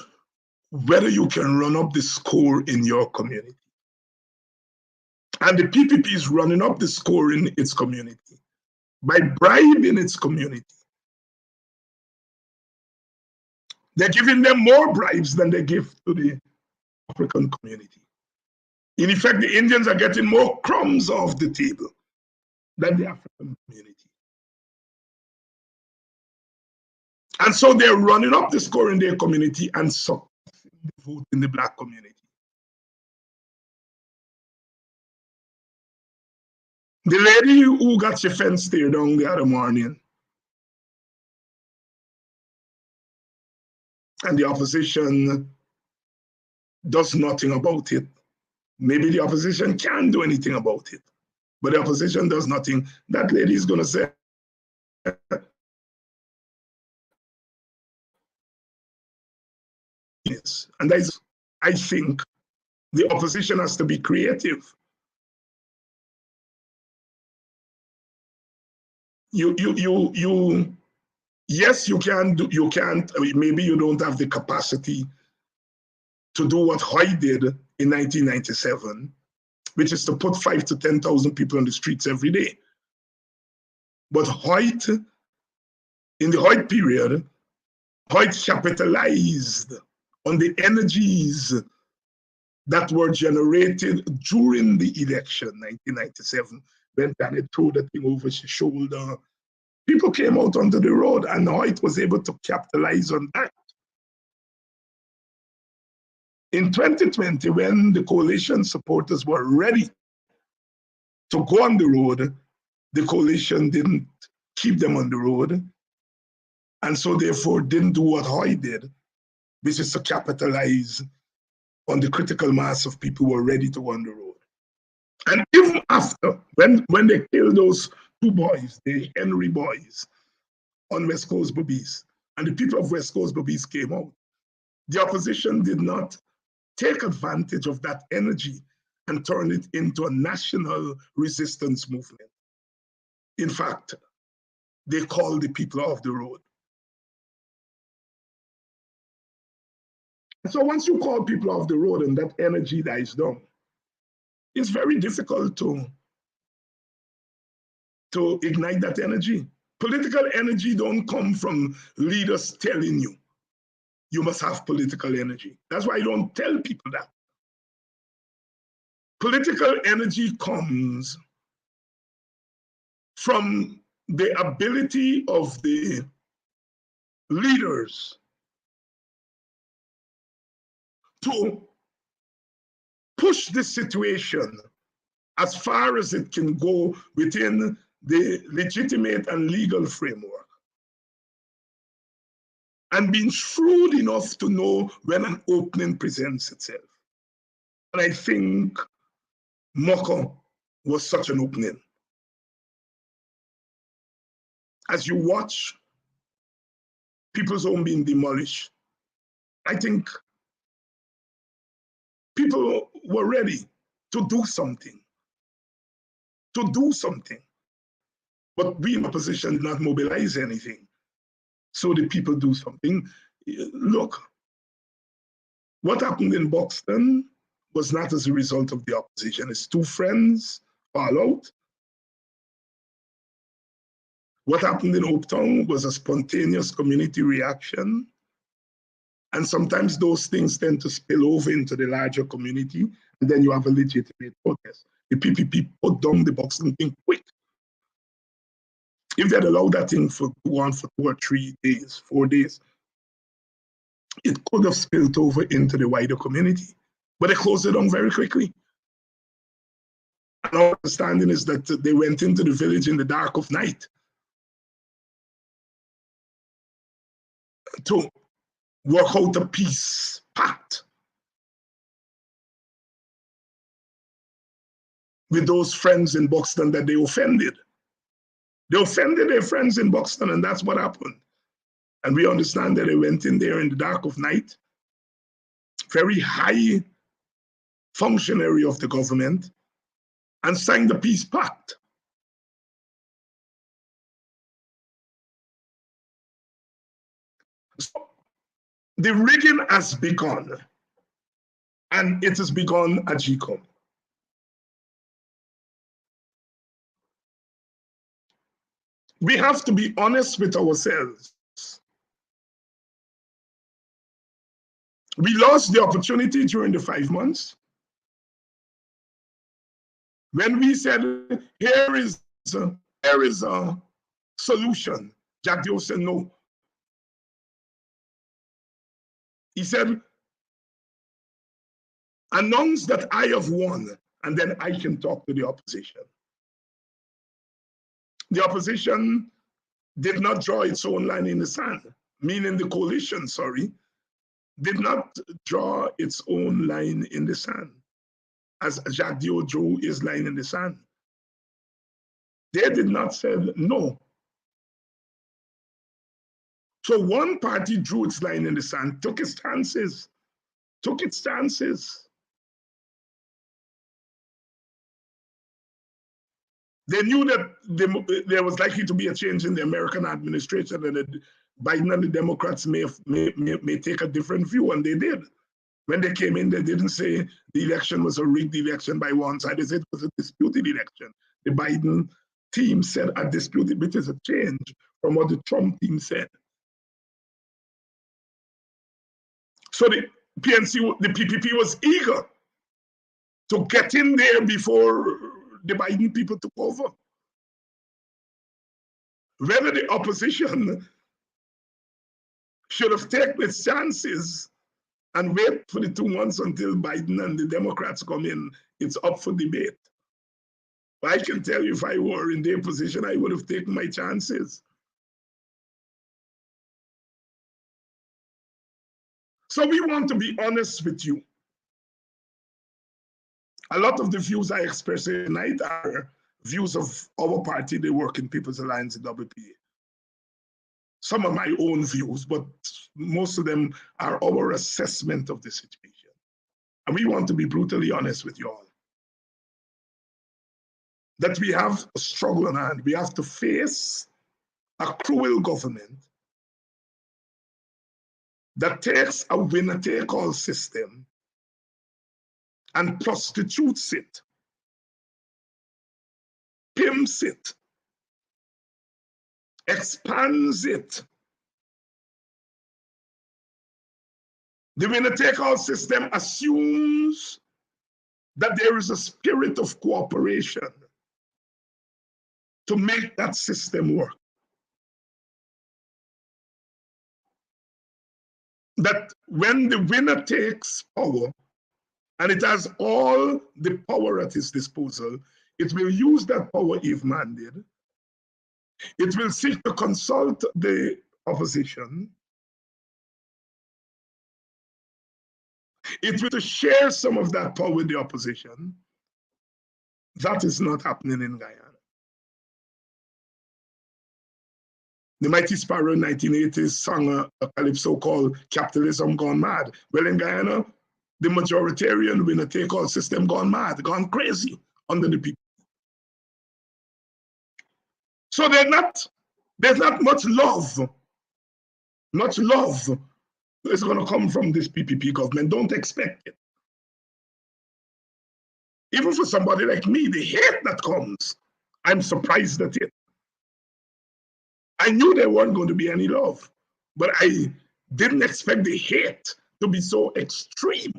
whether you can run up the score in your community. And the PPP is running up the score in its community by bribing its community. They're giving them more bribes than they give to the African community. In effect, the Indians are getting more crumbs off the table than the African community. And so they're running up the score in their community and suppressing the vote in the Black community. The lady who got your fence tear down the other morning, and the opposition does nothing about it. Maybe the opposition can do anything about it, but the opposition does nothing. That lady is going to say, yes. And I think the opposition has to be creative. Yes, you can do, you can't, I mean, maybe you don't have the capacity to do what Hoy did in 1997, which is to put 5,000 to 10,000 people on the streets every day. But Hoyt, in the Hoyt period, Hoyt capitalized on the energies that were generated during the election, 1997, when Janet threw the thing over his shoulder. People came out onto the road, and Hoyt was able to capitalize on that. In 2020, when the coalition supporters were ready to go on the road, the coalition didn't keep them on the road, and so therefore didn't do what Hoy did, which is to capitalize on the critical mass of people who were ready to go on the road. And even after, when they killed those two boys, the Henry boys, on West Coast Bobbies, and the people of West Coast Bobbies came out, the opposition did not take advantage of that energy and turn it into a national resistance movement. In fact, they called the people off the road. So once you call people off the road and that energy dies down, it's very difficult to ignite that energy. Political energy don't come from leaders telling you, you must have political energy. That's why I don't tell people that. Political energy comes from the ability of the leaders to push the situation as far as it can go within the legitimate and legal framework, and being shrewd enough to know when an opening presents itself. And I think Moko was such an opening. As you watch people's home being demolished, I think people were ready to do something. But we in opposition did not mobilize anything. So the people do something. Look, what happened in Buxton was not as a result of the opposition. It's two friends fall out. What happened in Hopetown was a spontaneous community reaction. And sometimes those things tend to spill over into the larger community, and then you have a legitimate protest. The PPP put down the Buxton thing quick. If they'd allowed that thing to go on for 2 or 3 days, 4 days, it could have spilled over into the wider community. But they closed it down very quickly. And our understanding is that they went into the village in the dark of night to work out a peace pact with those friends in Buxton that they offended. They offended their friends in Buxton, and that's what happened. And we understand that they went in there in the dark of night, very high functionary of the government, and signed the peace pact. So the rigging has begun, and it has begun at GCOM. We have to be honest with ourselves. We lost the opportunity during the 5 months when we said, here is a solution. Jack Dio said no. He said, announce that I have won, and then I can talk to the opposition. The opposition did not draw its own line in the sand, meaning the coalition, sorry, did not draw its own line in the sand, as Jacques Dio drew his line in the sand. They did not say no. So one party drew its line in the sand, took its chances. They knew that there was likely to be a change in the American administration, and that Biden and the Democrats may take a different view, and they did. When they came in, they didn't say the election was a rigged election by one side. They said it was a disputed election. The Biden team said a disputed, which is a change from what the Trump team said. So the PNC, the PPP was eager to get in there before the Biden people took over. Whether the opposition should have taken its chances and wait for the 2 months until Biden and the Democrats come in, it's up for debate. But I can tell you, if I were in their position, I would have taken my chances. So we want to be honest with you. A lot of the views I express tonight are views of our party, the Working People's Alliance, the WPA. Some are my own views, but most of them are our assessment of the situation. And we want to be brutally honest with you all. That we have a struggle on hand. We have to face a cruel government that takes a winner-take-all system and prostitutes it, pimps it, expands it. The winner-take-all system assumes that there is a spirit of cooperation to make that system work. That when the winner takes power, and it has all the power at its disposal, it will use that power if mandated. It will seek to consult the opposition. It will share some of that power with the opposition. That is not happening in Guyana. The Mighty Sparrow in 1980s sang a calypso called Capitalism Gone Mad. Well, in Guyana, the majoritarian winner-take-all system gone mad, gone crazy under the people. So there's not much love. Much love is going to come from this PPP government. Don't expect it. Even for somebody like me, the hate that comes, I'm surprised at it. I knew there weren't going to be any love, but I didn't expect the hate to be so extreme.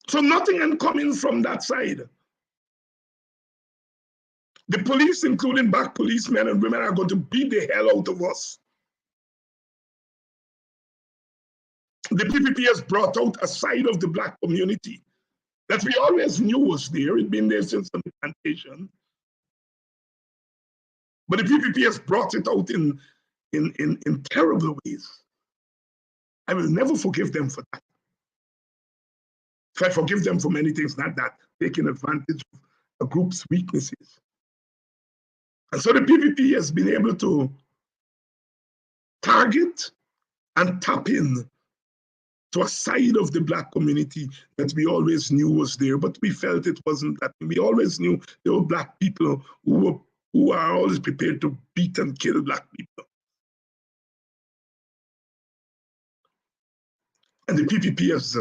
So nothing can come in from that side. The police, including black policemen and women, are going to beat the hell out of us. The PPP has brought out a side of the black community that we always knew was there. It's been there since the plantation. But the PPP has brought it out in terrible ways. I will never forgive them for that. If I forgive them for many things, not that, taking advantage of a group's weaknesses. And so the PPP has been able to target and tap in to a side of the Black community that we always knew was there, but we felt it wasn't that. We always knew there were Black people who are always prepared to beat and kill Black people. And the PPP has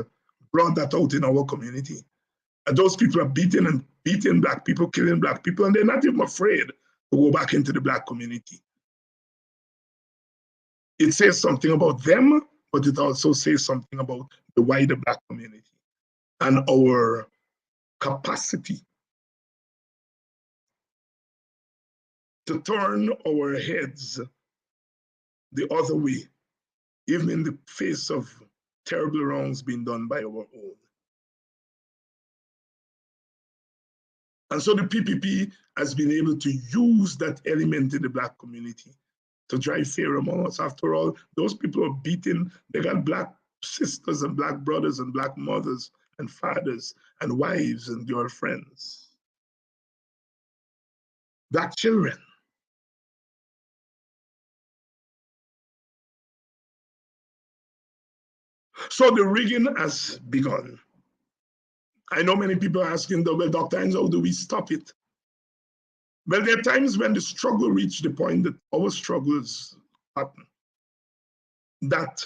brought that out in our community. And those people are beating Black people, killing Black people, and they're not even afraid to go back into the Black community. It says something about them, but it also says something about the wider Black community and our capacity to turn our heads the other way, even in the face of terrible wrongs being done by our own. And so the PPP has been able to use that element in the Black community to drive fear among us. After all, those people are beaten. They got Black sisters and Black brothers and Black mothers and fathers and wives and girlfriends. Black children. So the rigging has begun. I know many people are asking, well, Dr. Hines, how do we stop it? Well, there are times when the struggle reached the point that our struggles happen. That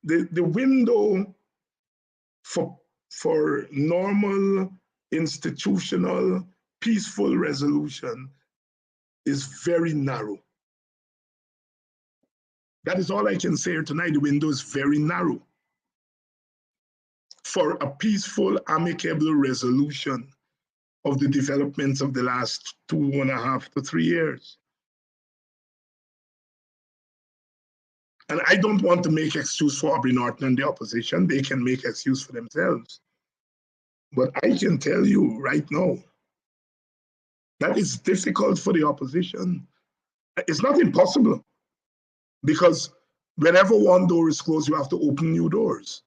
the window for normal, institutional, peaceful resolution is very narrow. That is all I can say here tonight. The window is very narrow for a peaceful, amicable resolution of the developments of the last 2.5 to 3 years. And I don't want to make excuse for Aubrey Norton and the opposition. They can make excuse for themselves. But I can tell you right now that it's difficult for the opposition. It's not impossible, because whenever one door is closed, you have to open new doors.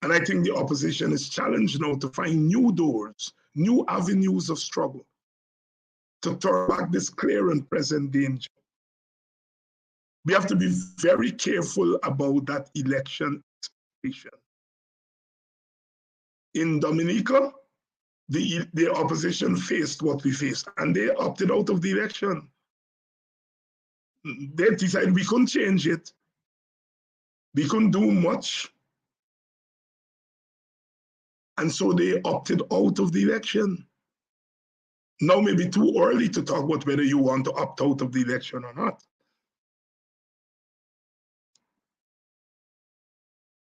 And I think the opposition is challenged now to find new doors, new avenues of struggle, to turn back this clear and present danger. We have to be very careful about that election expectation. In Dominica, the opposition faced what we faced, and they opted out of the election. They decided we couldn't change it. We couldn't do much. And so they opted out of the election. Now may be too early to talk about whether you want to opt out of the election or not.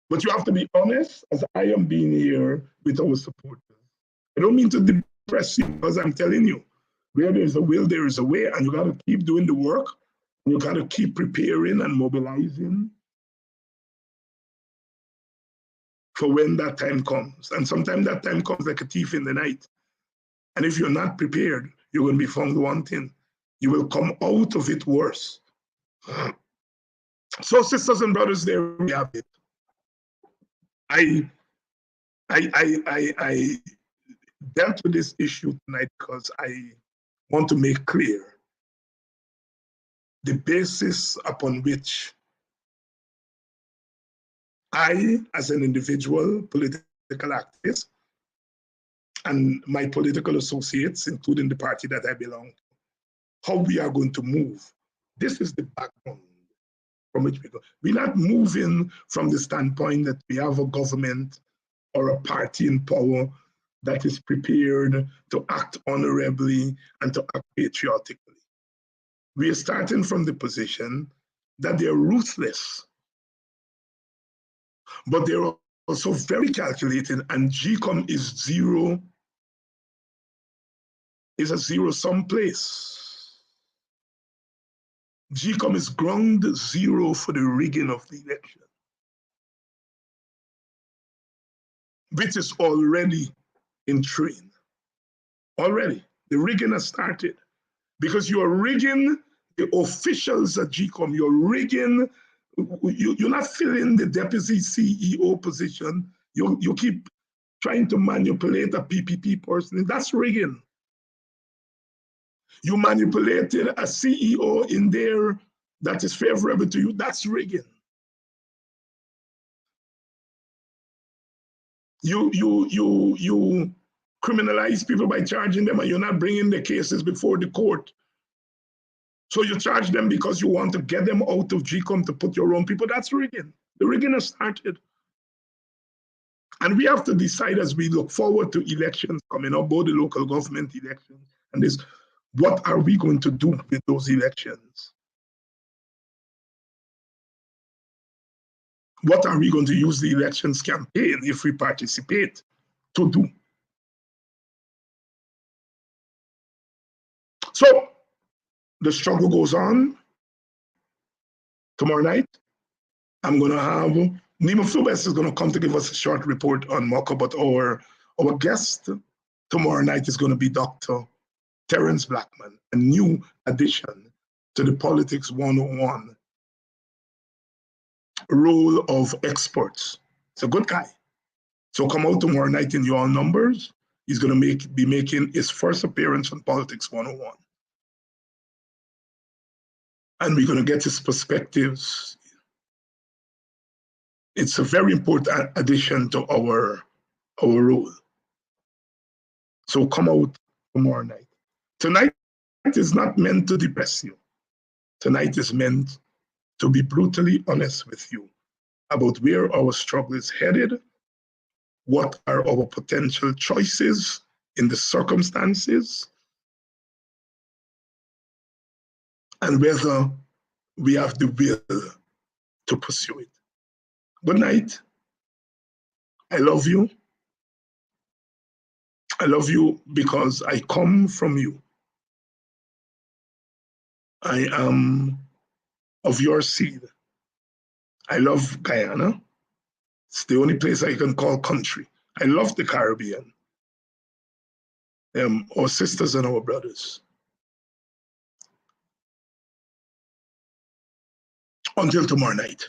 But you have to be honest, as I am being here with our supporters. I don't mean to depress you, because I'm telling you, where there's a will, there is a way, and you got to keep doing the work, and you got to keep preparing and mobilizing for when that time comes. And sometimes that time comes like a thief in the night. And if you're not prepared, you're going to be found wanting. You will come out of it worse. So, sisters and brothers, there we have it. I dealt with this issue tonight because I want to make clear the basis upon which I, as an individual political activist, and my political associates, including the party that I belong to, how we are going to move. This is the background from which we go. We're not moving from the standpoint that we have a government or a party in power that is prepared to act honorably and to act patriotically. We are starting from the position that they're ruthless, but they're also very calculated, and GCOM is a zero-sum place. GCOM is ground zero for the rigging of the election, which is already in train. Already, the rigging has started, because you are rigging the officials at GCOM. You're rigging, you're not filling the deputy CEO position. You keep trying to manipulate a PPP person. That's rigging. You manipulated a CEO in there that is favorable to you. That's rigging. You criminalize people by charging them, and you're not bringing the cases before the court. So you charge them because you want to get them out of GCOM to put your own people. That's rigging. The rigging has started. And we have to decide as we look forward to elections coming up, both the local government elections and this, what are we going to do with those elections? What are we going to use the elections campaign, if we participate, to do? So the struggle goes on. Tomorrow night, I'm going to have Nima Flubes is going to come to give us a short report on Moko, but our guest tomorrow night is going to be Dr. Terence Blackman, a new addition to the Politics 101 role of experts. He's a good guy. So come out tomorrow night in your numbers. He's going to be making his first appearance on Politics 101. And we're going to get his perspectives. It's a very important addition to our role. So come out tomorrow night. Tonight is not meant to depress you. Tonight is meant to be brutally honest with you about where our struggle is headed, what are our potential choices in the circumstances, and whether we have the will to pursue it. Good night. I love you. I love you because I come from you. I am of your seed. I love Guyana. It's the only place I can call country. I love the Caribbean. Our sisters and our brothers. Until tomorrow night.